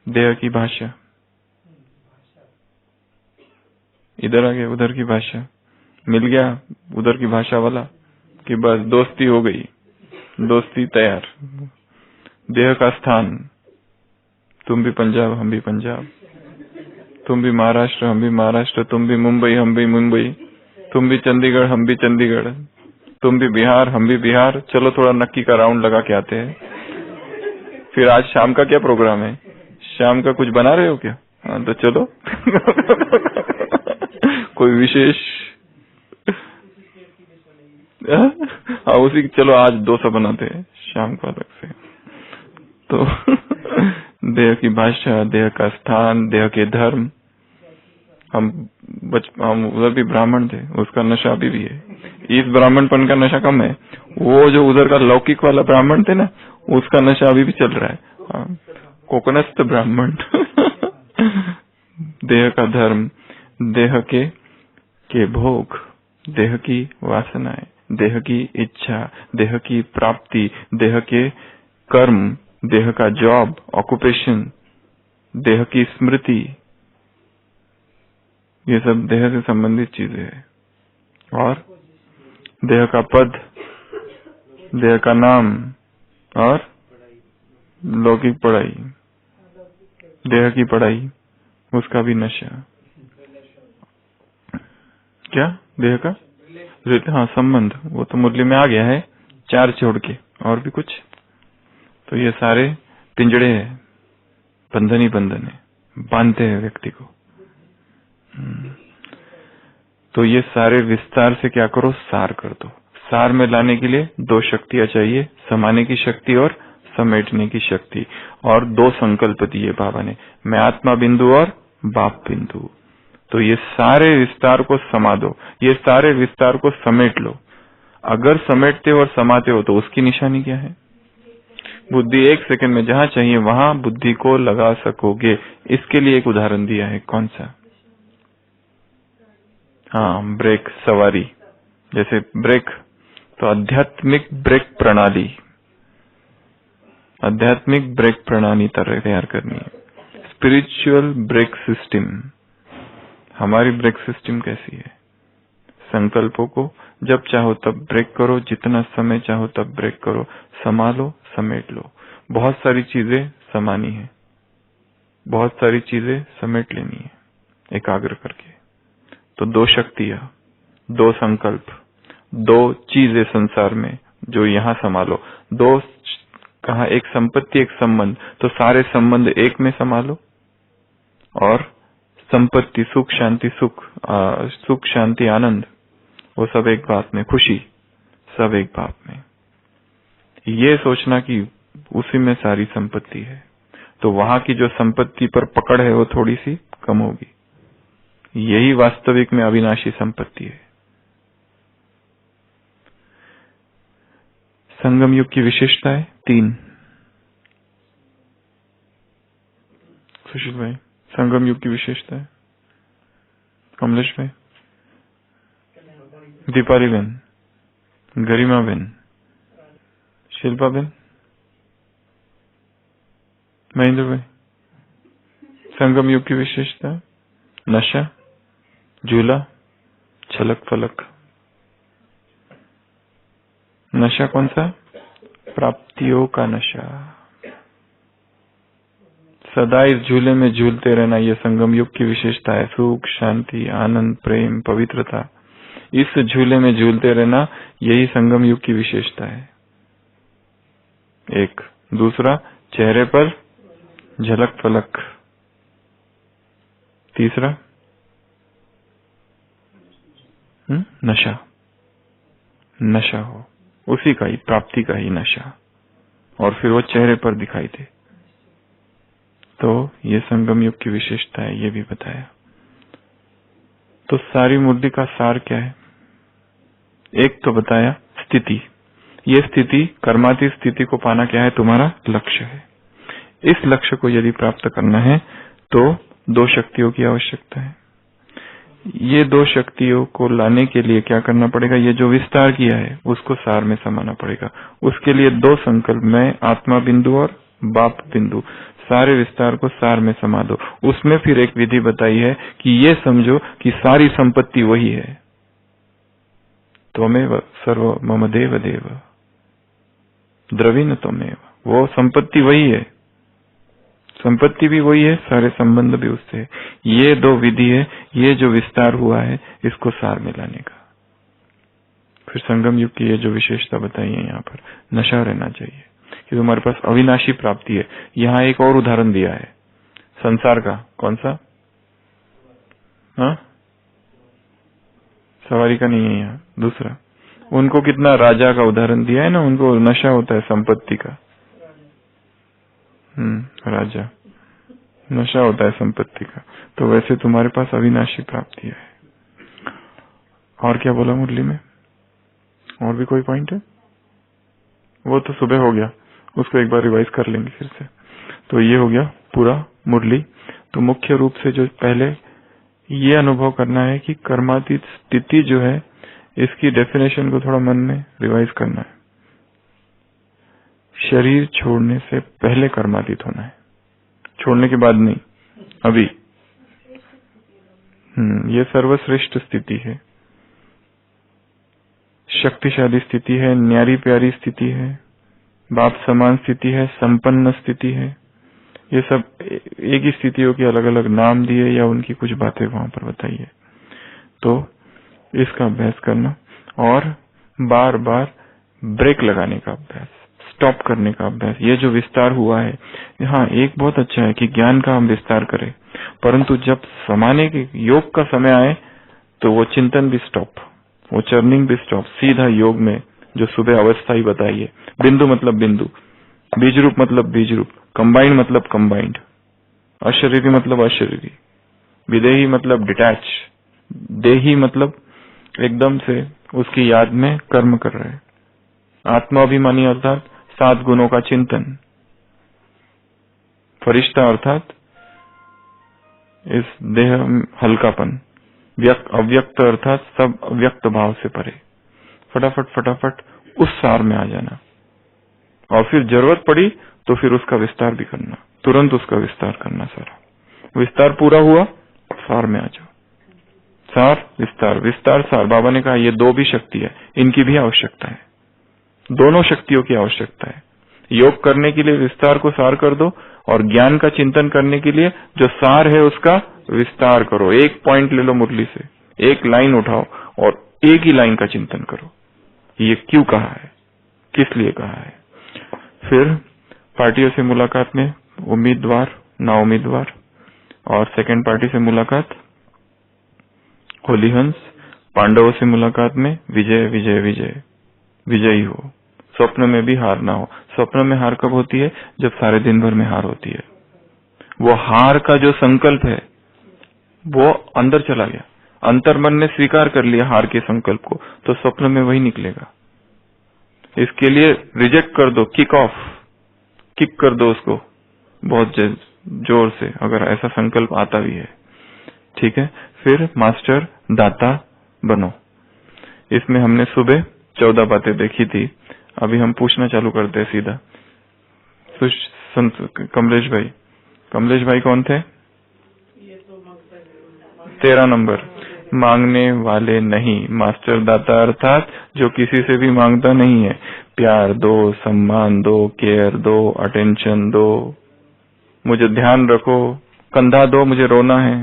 देह की भाषा, इधर आ गया उधर की भाषा, मिल गया उधर की भाषा वाला कि बस दोस्ती हो गई, दोस्ती तैयार। देह का स्थान, तुम भी पंजाब हम भी पंजाब, तुम भी महाराष्ट्र हम भी महाराष्ट्र, तुम भी मुंबई हम भी मुंबई, तुम भी चंडीगढ़ हम भी चंडीगढ़, तुम भी बिहार हम भी बिहार। चलो थोड़ा नक्की का राउंड लगा के आते हैं। फिर आज शाम का क्या प्रोग्राम है? शाम का कुछ बना रहे हो क्या? हाँ तो चलो। कोई विशेष? हाँ उसी, चलो आज डोसा बनाते हैं शाम को अलग से। तो देह की भाषा, देह का स्थान, देह के धर्म। हम उधर भी ब्राह्मण थे, उसका नशा अभी भी है। इस ब्राह्मणपन का नशा कम है, वो जो उधर का लौकिक वाला ब्राह्मण थे ना, उसका नशा अभी भी चल रहा है। कोकनस्थ ब्राह्मण। देह का धर्म, देह के भोग, देह की वासनाएं, देह की इच्छा, देह की प्राप्ति, देह के कर्म, देह का जॉब, ऑक्यूपेशन, देह की स्मृति, ये सब देह से संबंधित चीजें हैं। और देह का पद, देह का नाम, और लौकिक पढ़ाई, देह की पढ़ाई, उसका भी नशा। क्या? देह का हाँ संबंध, वो तो मुरली में आ गया है, 4 छोड़ के। और भी कुछ? तो ये सारे पिंजड़े हैं, बंधन ही बंधन है, बांधते हैं व्यक्ति को। तो ये सारे विस्तार से क्या करो? सार कर दो। सार में लाने के लिए 2 शक्तियां चाहिए, समाने की शक्ति और समेटने की शक्ति। और 2 संकल्प दिए बाबा ने, मैं आत्मा बिंदु और बाप बिंदु। तो ये सारे विस्तार को समा दो, ये सारे विस्तार को समेट लो। अगर समेटते हो और समाते हो तो उसकी निशानी क्या है? बुद्धि 1 सेकंड में जहां चाहिए वहां बुद्धि को लगा सकोगे। इसके लिए एक उदाहरण दिया है, कौन सा? हाँ, ब्रेक, सवारी। जैसे ब्रेक, तो आध्यात्मिक ब्रेक प्रणाली, आध्यात्मिक ब्रेक प्रणाली तैयार करनी है। Spiritual brake system. हमारी ब्रेक सिस्टम कैसी है? संकल्पों को जब चाहो तब ब्रेक करो, जितना समय चाहो तब ब्रेक करो, संभालो, समेट लो। बहुत सारी चीजें समानी है, बहुत सारी चीजें समेट लेनी है एकाग्र करके। तो 2 शक्तियां, 2 संकल्प, 2 चीजें संसार में जो यहाँ संभालो। 2 कहा, एक संपत्ति एक संबंध, तो सारे संबंध एक में संभालो। और संपत्ति, सुख शांति, सुख शांति आनंद, वो सब एक बात में, खुशी सब एक बात में। ये सोचना कि उसी में सारी संपत्ति है, तो वहां की जो संपत्ति पर पकड़ है वो थोड़ी सी कम होगी। यही वास्तविक में अविनाशी संपत्ति है। संगम युग की विशेषताएं 3। सुशील भाई, संगम युग की विशेषताएं। कमलेश भाई, दीपाली बहन, गरिमा बहन, शिल्पा बहन, महेंद्र भाई। संगम युग की विशेषता, नशा, झूला, छलक फलक। नशा कौन सा? प्राप्तियों का नशा। सदा इस झूले में झूलते रहना, यह संगम युग की विशेषता है। सुख शांति आनंद प्रेम पवित्रता, इस झूले में झूलते रहना, यही संगम युग की विशेषता है। एक। दूसरा, चेहरे पर झलक फलक। तीसरा, नशा, नशा हो, उसी का ही, प्राप्ति का ही नशा, और फिर वो चेहरे पर दिखाई दे। तो ये संगम युग की विशेषता है, ये भी बताया। तो सारी मुरली का सार क्या है? एक तो बताया स्थिति। ये स्थिति, कर्मातीत स्थिति को पाना क्या है? तुम्हारा लक्ष्य है। इस लक्ष्य को यदि प्राप्त करना है तो दो शक्तियों की आवश्यकता है। ये दो शक्तियों को लाने के लिए क्या करना पड़ेगा? ये जो विस्तार किया है उसको सार में समाना पड़ेगा। उसके लिए दो संकल्प, मैं आत्मा बिंदु और बाप बिंदु, सारे विस्तार को सार में समा दो। उसमें फिर एक विधि बताई है कि ये समझो कि सारी संपत्ति वही है। त्वमेव सर्व मम देव देव द्रविण त्वमेव, वो संपत्ति वही है, संपत्ति भी वही है, सारे संबंध भी उससे है। ये दो विधि है, ये जो विस्तार हुआ है इसको सार में लाने का। फिर संगम युग की ये जो विशेषता बताई है यहाँ पर, नशा रहना चाहिए कि तुम्हारे पास अविनाशी प्राप्ति है। यहाँ एक और उदाहरण दिया है संसार का। कौन सा? हाँ, सवारी का नहीं है यहाँ, दूसरा। उनको कितना राजा का उदाहरण दिया है ना, उनको नशा होता है संपत्ति का। राजा, नशा होता है संपत्ति का। तो वैसे तुम्हारे पास अविनाशी प्राप्ति है। और क्या बोला मुरली में? और भी कोई पॉइंट है? वो तो सुबह हो गया, उसको एक बार रिवाइज कर लेंगे फिर से। तो ये हो गया पूरा मुरली। तो मुख्य रूप से जो पहले ये अनुभव करना है कि कर्मातीत स्थिति जो है, इसकी डेफिनेशन को थोड़ा मन में रिवाइज करना है। शरीर छोड़ने से पहले कर्मातीत होना है, छोड़ने के बाद नहीं, अभी। ये सर्वश्रेष्ठ स्थिति है, शक्तिशाली स्थिति है, न्यारी प्यारी स्थिति है, बाप समान स्थिति है, संपन्न स्थिति है। ये सब एक ही स्थितियों के अलग अलग नाम दिए या उनकी कुछ बातें वहां पर बताई है। तो इसका अभ्यास करना और बार बार ब्रेक लगाने का अभ्यास, स्टॉप करने का अभ्यास। ये जो विस्तार हुआ है, हाँ एक बहुत अच्छा है कि ज्ञान का हम विस्तार करें, परंतु जब समाने के योग का समय आए तो वो चिंतन भी स्टॉप, वो चर्निंग भी स्टॉप। सीधा योग में जो सुबह अवस्था ही बताई है, बिंदु मतलब बिंदु, बीज रूप मतलब बीज रूप, कंबाइंड मतलब कंबाइंड, अशरीरी मतलब अशरीरी, विदेही मतलब डिटैच, देही मतलब एकदम से उसकी याद में कर्म कर रहे, आत्माभिमानी अर्थात 7 गुणों का चिंतन, फरिश्ता अर्थात इस देह हल्कापन, अव्यक्त अर्थात सब अव्यक्त भाव से परे। फटाफट फटाफट उस सार में आ जाना, और फिर जरूरत पड़ी तो फिर उसका विस्तार भी करना, तुरंत उसका विस्तार करना। सारा विस्तार पूरा हुआ, सार में आ जाओ। सार विस्तार, विस्तार सार। बाबा ने कहा ये दो भी शक्ति है, इनकी भी आवश्यकता है, दोनों शक्तियों की आवश्यकता है। योग करने के लिए विस्तार को सार कर दो, और ज्ञान का चिंतन करने के लिए जो सार है उसका विस्तार करो। एक पॉइंट ले लो मुरली से, एक लाइन उठाओ और एक ही लाइन का चिंतन करो, ये क्यों कहा है, किस लिए कहा है। फिर पार्टियों से मुलाकात में उम्मीदवार ना उम्मीदवार, और सेकंड पार्टी से मुलाकात होली हंस, पांडवों से मुलाकात में विजय विजय विजय, विजयी हो। स्वप्न में भी हार ना हो। स्वप्न में हार कब होती है? जब सारे दिन भर में हार होती है। वो हार का जो संकल्प है वो अंदर चला गया, अंतर्मन ने स्वीकार कर लिया हार के संकल्प को, तो स्वप्न में वही निकलेगा। इसके लिए रिजेक्ट कर दो, किक ऑफ, किक कर दो उसको बहुत जोर से, अगर ऐसा संकल्प आता भी है। ठीक है। फिर मास्टर दाता बनो। इसमें हमने सुबह 14 बातें देखी थी, अभी हम पूछना चालू करते हैं सीधा। कमलेश भाई कौन थे? 13 नंबर, मांगने वाले नहीं, मास्टर दाता अर्थात जो किसी से भी मांगता नहीं है। प्यार दो, सम्मान दो, केयर दो, अटेंशन दो, मुझे ध्यान रखो, कंधा दो, मुझे रोना है।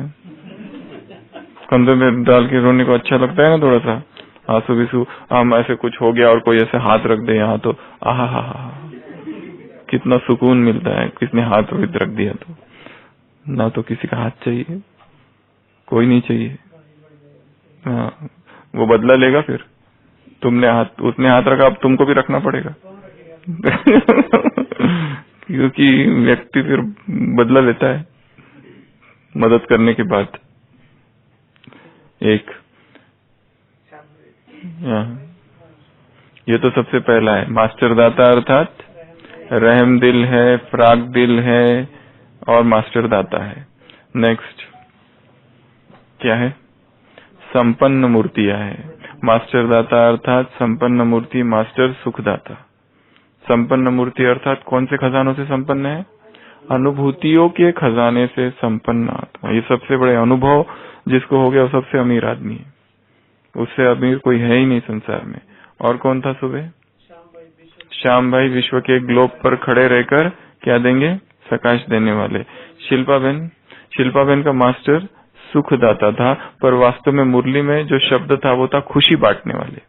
कंधे में डाल के रोने को अच्छा लगता है ना, थोड़ा सा आंसू बिसू, हम ऐसे कुछ हो गया और कोई ऐसे हाथ रख दे यहाँ, तो आहा हा हा, कितना सुकून मिलता है। किसने हाथ रख दिया तो, ना तो किसी का हाथ चाहिए, कोई नहीं चाहिए। हाँ, वो बदला लेगा फिर। तुमने हाथ, उसने हाथ रखा, अब तुमको भी रखना पड़ेगा क्योंकि व्यक्ति फिर बदला लेता है मदद करने के बाद। एक ये तो सबसे पहला है, मास्टर दाता अर्थात रहम दिल है, फ्राक दिल है और मास्टर दाता है। नेक्स्ट क्या है? संपन्न मूर्तियां है। मास्टर दाता अर्थात संपन्न मूर्ति, मास्टर सुखदाता। संपन्न मूर्ति अर्थात कौन से खजानों से संपन्न है? अनुभूतियों के खजाने से संपन्न आत्मा। ये सबसे बड़े अनुभव जिसको हो गया वो सबसे अमीर आदमी है, उससे अमीर कोई है ही नहीं संसार में। और कौन था सुबह? श्याम भाई विश्व के ग्लोब पर खड़े रहकर क्या देंगे? प्रकाश देने वाले। शिल्पा बहन का मास्टर सुखदाता था, पर वास्तव में मुरली में जो शब्द था वो था खुशी बांटने वाले।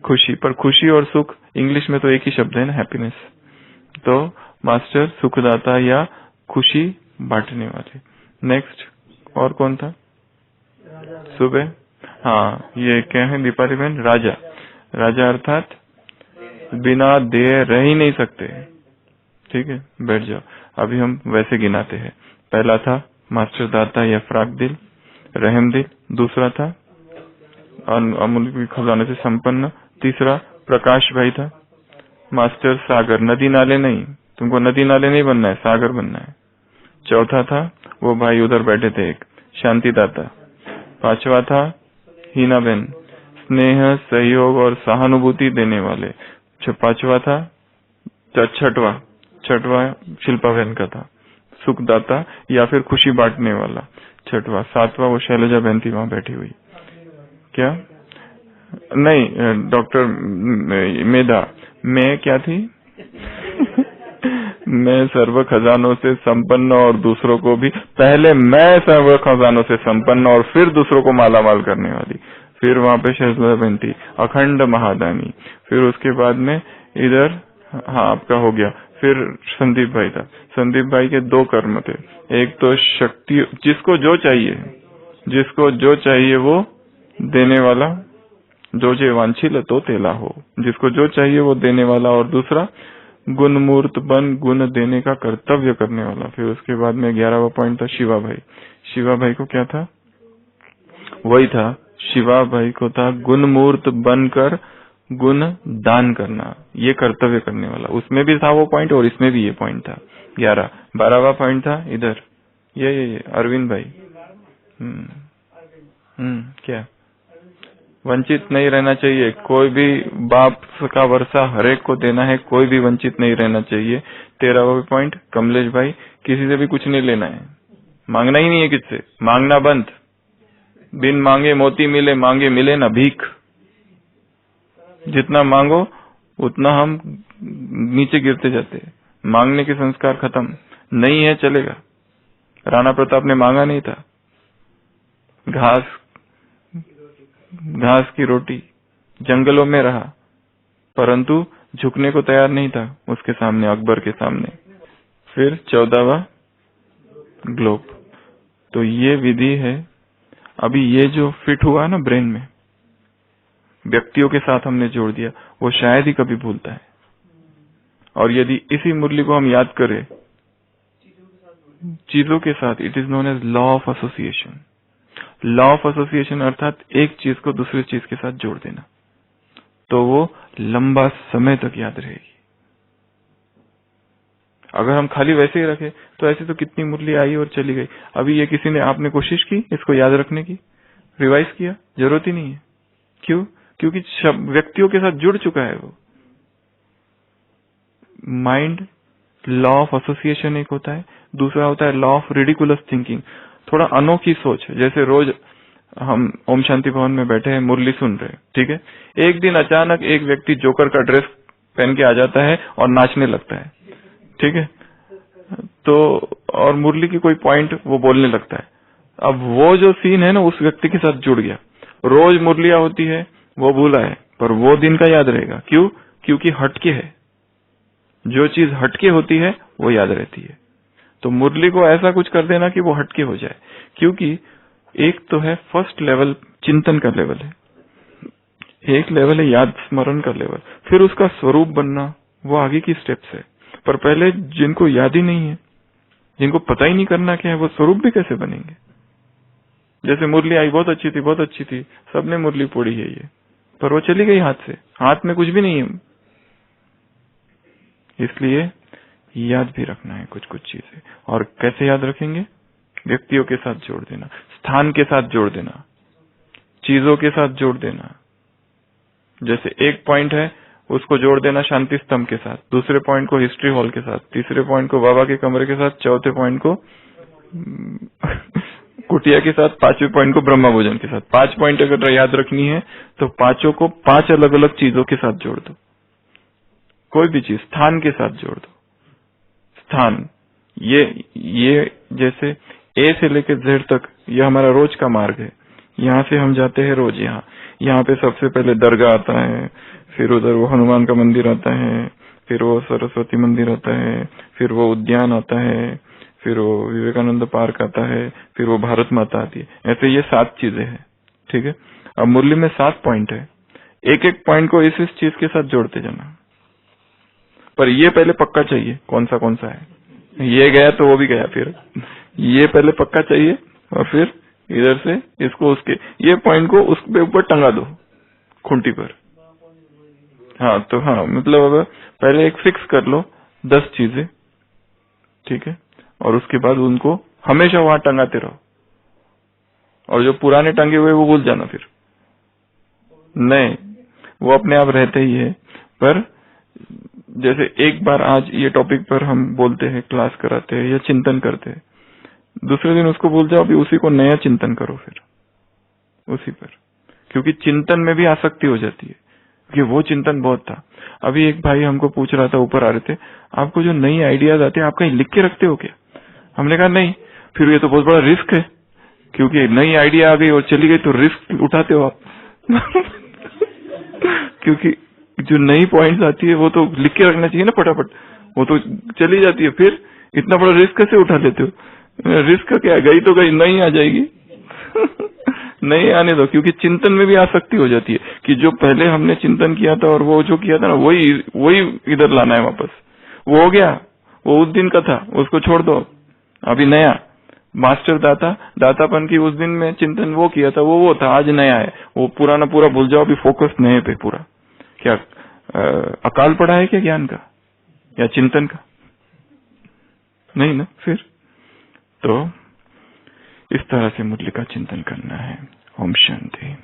खुशी, पर खुशी और सुख इंग्लिश में तो एक ही शब्द है ना, हैप्पीनेस। तो मास्टर सुखदाता या खुशी बांटने वाले। नेक्स्ट और कौन था सुबह? हाँ, ये क्या है दीपाली बहन? राजा। राजा अर्थात बिना दिए रह ही नहीं सकते। ठीक है, बैठ जाओ। अभी हम वैसे गिनाते हैं। पहला था मास्टर दाता या फ्राक दिल, रहम दिल। दूसरा था अमूल्य खजाने से संपन्न। तीसरा प्रकाश भाई था, मास्टर सागर। नदी नाले नहीं, तुमको नदी नाले नहीं बनना है, सागर बनना है। चौथा था वो भाई उधर बैठे थे एक, शांति दाता। पांचवा था हीना बहन, स्नेह सहयोग और सहानुभूति देने वाले। पांचवा था छठवा शिल्पा बहन का था, सुखदाता या फिर खुशी बांटने वाला। छठवा। सातवां वो शैलजा बहन थी वहां बैठी हुई। क्या? नहीं, डॉक्टर मेधा। मैं क्या थी? मैं सर्व खजानों से संपन्न और दूसरों को भी, पहले मैं सर्व खजानों से संपन्न और फिर दूसरों को मालामाल करने वाली। फिर वहां पे शैलजा बहन थी, अखंड महादानी। फिर उसके बाद में इधर हाँ आपका हो गया। फिर संदीप भाई था। संदीप भाई के दो कर्म थे, एक तो शक्ति, जिसको जो चाहिए वो देने वाला, जो जे वांछिल तो तेला हो, जिसको जो चाहिए वो देने वाला। और दूसरा गुणमूर्त बन गुण देने का कर्तव्य करने वाला। फिर उसके बाद में 11वां पॉइंट था शिवा भाई। शिवा भाई को क्या था? वही था, शिवा भाई को था गुणमूर्त बनकर गुण दान करना, ये कर्तव्य करने वाला। उसमें भी था वो पॉइंट और इसमें भी ये पॉइंट था। 11। 12वां पॉइंट था इधर, ये अरविंद भाई। क्या? वंचित नहीं रहना चाहिए, कोई भी बाप का वर्षा हरेक को देना है, कोई भी वंचित नहीं रहना चाहिए। 13वां पॉइंट कमलेश भाई, किसी से भी कुछ नहीं लेना है, मांगना ही नहीं है किससे, मांगना बंद। बिन मांगे मोती मिले, मांगे मिले ना भीख। जितना मांगो उतना हम नीचे गिरते जाते हैं। मांगने के संस्कार खत्म। नहीं है चलेगा। राणा प्रताप ने मांगा नहीं था, घास की रोटी, जंगलों में रहा, परंतु झुकने को तैयार नहीं था उसके सामने, अकबर के सामने। फिर 14वां ग्लोब। तो ये विधि है। अभी ये जो फिट हुआ ना ब्रेन में, व्यक्तियों के साथ हमने जोड़ दिया, वो शायद ही कभी भूलता है। और यदि इसी मुरली को हम याद करें चीजों के साथ, it is known as law of association. Law of association अर्थात एक चीज को दूसरी चीज के साथ जोड़ देना, तो वो लंबा समय तक याद रहेगी। अगर हम खाली वैसे ही रखें तो ऐसे तो कितनी मुरली आई और चली गई। अभी ये किसी ने, आपने कोशिश की इसको याद रखने की, रिवाइज किया? जरूरत ही नहीं है। क्यों? क्योंकि व्यक्तियों के साथ जुड़ चुका है वो। माइंड लॉ ऑफ एसोसिएशन एक होता है, दूसरा होता है लॉ ऑफ रिडिकुलस थिंकिंग, थोड़ा अनोखी सोच। जैसे रोज हम ओम शांति भवन में बैठे हैं, मुरली सुन रहे हैं, ठीक है। एक दिन अचानक एक व्यक्ति जोकर का ड्रेस पहन के आ जाता है और नाचने लगता है, ठीक है। तो और मुरली की कोई पॉइंट वो बोलने लगता है। अब वो जो सीन है ना, उस व्यक्ति के साथ जुड़ गया। रोज मुरलियां होती है, वो भूला है, पर वो दिन का याद रहेगा। क्यों? क्योंकि हटके है। जो चीज हटके होती है वो याद रहती है। तो मुरली को ऐसा कुछ कर देना कि वो हटके हो जाए। क्योंकि एक तो है फर्स्ट लेवल, चिंतन का लेवल है, एक लेवल है याद स्मरण का लेवल, फिर उसका स्वरूप बनना, वो आगे की स्टेप्स है। पर पहले जिनको याद ही नहीं है, जिनको पता ही नहीं करना क्या है, वो स्वरूप भी कैसे बनेंगे? जैसे मुरली आई, बहुत अच्छी थी, बहुत अच्छी थी, सबने मुरली फोड़ी है ये, पर वो चली गई हाथ से, हाथ में कुछ भी नहीं है। इसलिए याद भी रखना है कुछ कुछ चीजें। और कैसे याद रखेंगे? व्यक्तियों के साथ जोड़ देना, स्थान के साथ जोड़ देना, चीजों के साथ जोड़ देना। जैसे एक पॉइंट है, उसको जोड़ देना शांति स्तंभ के साथ, दूसरे पॉइंट को हिस्ट्री हॉल के साथ, तीसरे पॉइंट को बाबा के कमरे के साथ, चौथे पॉइंट को कुटिया के साथ, पांचवें पॉइंट को ब्रह्मा भोजन के साथ। 5 पॉइंट अगर याद रखनी है तो पांचों को 5 अलग अलग चीजों के साथ जोड़ दो। कोई भी चीज स्थान के साथ जोड़ दो। स्थान, ये जैसे ए से लेकर जेड तक ये हमारा रोज का मार्ग है। यहाँ से हम जाते हैं रोज, यहाँ पे सबसे पहले दरगाह आता है, फिर उधर वो हनुमान का मंदिर आता है, फिर वो सरस्वती मंदिर आता है, फिर वो उद्यान आता है, फिर वो विवेकानंद पार्क आता है, फिर वो भारत माता आती है। ऐसे ये 7 चीजें हैं, ठीक है। अब मुरली में 7 पॉइंट है, एक एक पॉइंट को इस चीज के साथ जोड़ते जाना। पर ये पहले पक्का चाहिए कौन सा है। ये गया तो वो भी गया, फिर ये पहले पक्का चाहिए और फिर इधर से इसको उसके ये पॉइंट को उसके ऊपर टंगा दो, खूंटी पर। हाँ, तो हाँ, मतलब अब पहले एक फिक्स कर लो 10 चीजें, ठीक है, और उसके बाद उनको हमेशा वहां टंगाते रहो। और जो पुराने टंगे हुए वो भूल जाना, फिर नहीं, वो अपने आप रहते ही है। पर जैसे एक बार आज ये टॉपिक पर हम बोलते हैं, क्लास कराते हैं या चिंतन करते हैं, दूसरे दिन उसको भूल जाओ, अभी उसी को नया चिंतन करो फिर उसी पर, क्योंकि चिंतन में भी आसक्ति हो जाती है, क्योंकि वो चिंतन बहुत था। अभी एक भाई हमको पूछ रहा था, ऊपर आ रहे थे, आपको जो नई आइडियाज आते हैं आप कहीं लिख के रखते हो क्या? हमने कहा नहीं। फिर ये तो बहुत बड़ा रिस्क है, क्योंकि नई आइडिया आ गई और चली गई तो रिस्क उठाते हो आप क्योंकि जो नई पॉइंट्स आती है वो तो लिख के रखना चाहिए ना फटाफट, वो तो चली जाती है, फिर इतना बड़ा रिस्क कैसे उठा लेते हो? रिस्क क्या, गई तो गई, नहीं आ जाएगी नहीं आने दो, क्योंकि चिंतन में भी आसक्ति हो जाती है कि जो पहले हमने चिंतन किया था और वो जो किया था ना, वही इधर लाना है वापस। वो हो गया, वो उस दिन का था, उसको छोड़ दो। अभी नया मास्टर दातापन की उस दिन में चिंतन वो किया था, वो था, आज नया है, वो पुराना पूरा भूल जाओ, अभी फोकस नए पे पूरा। क्या अकाल पड़ा है क्या ज्ञान का या चिंतन का? नहीं ना। फिर तो इस तरह से मुरली का चिंतन करना है। ओम शांति।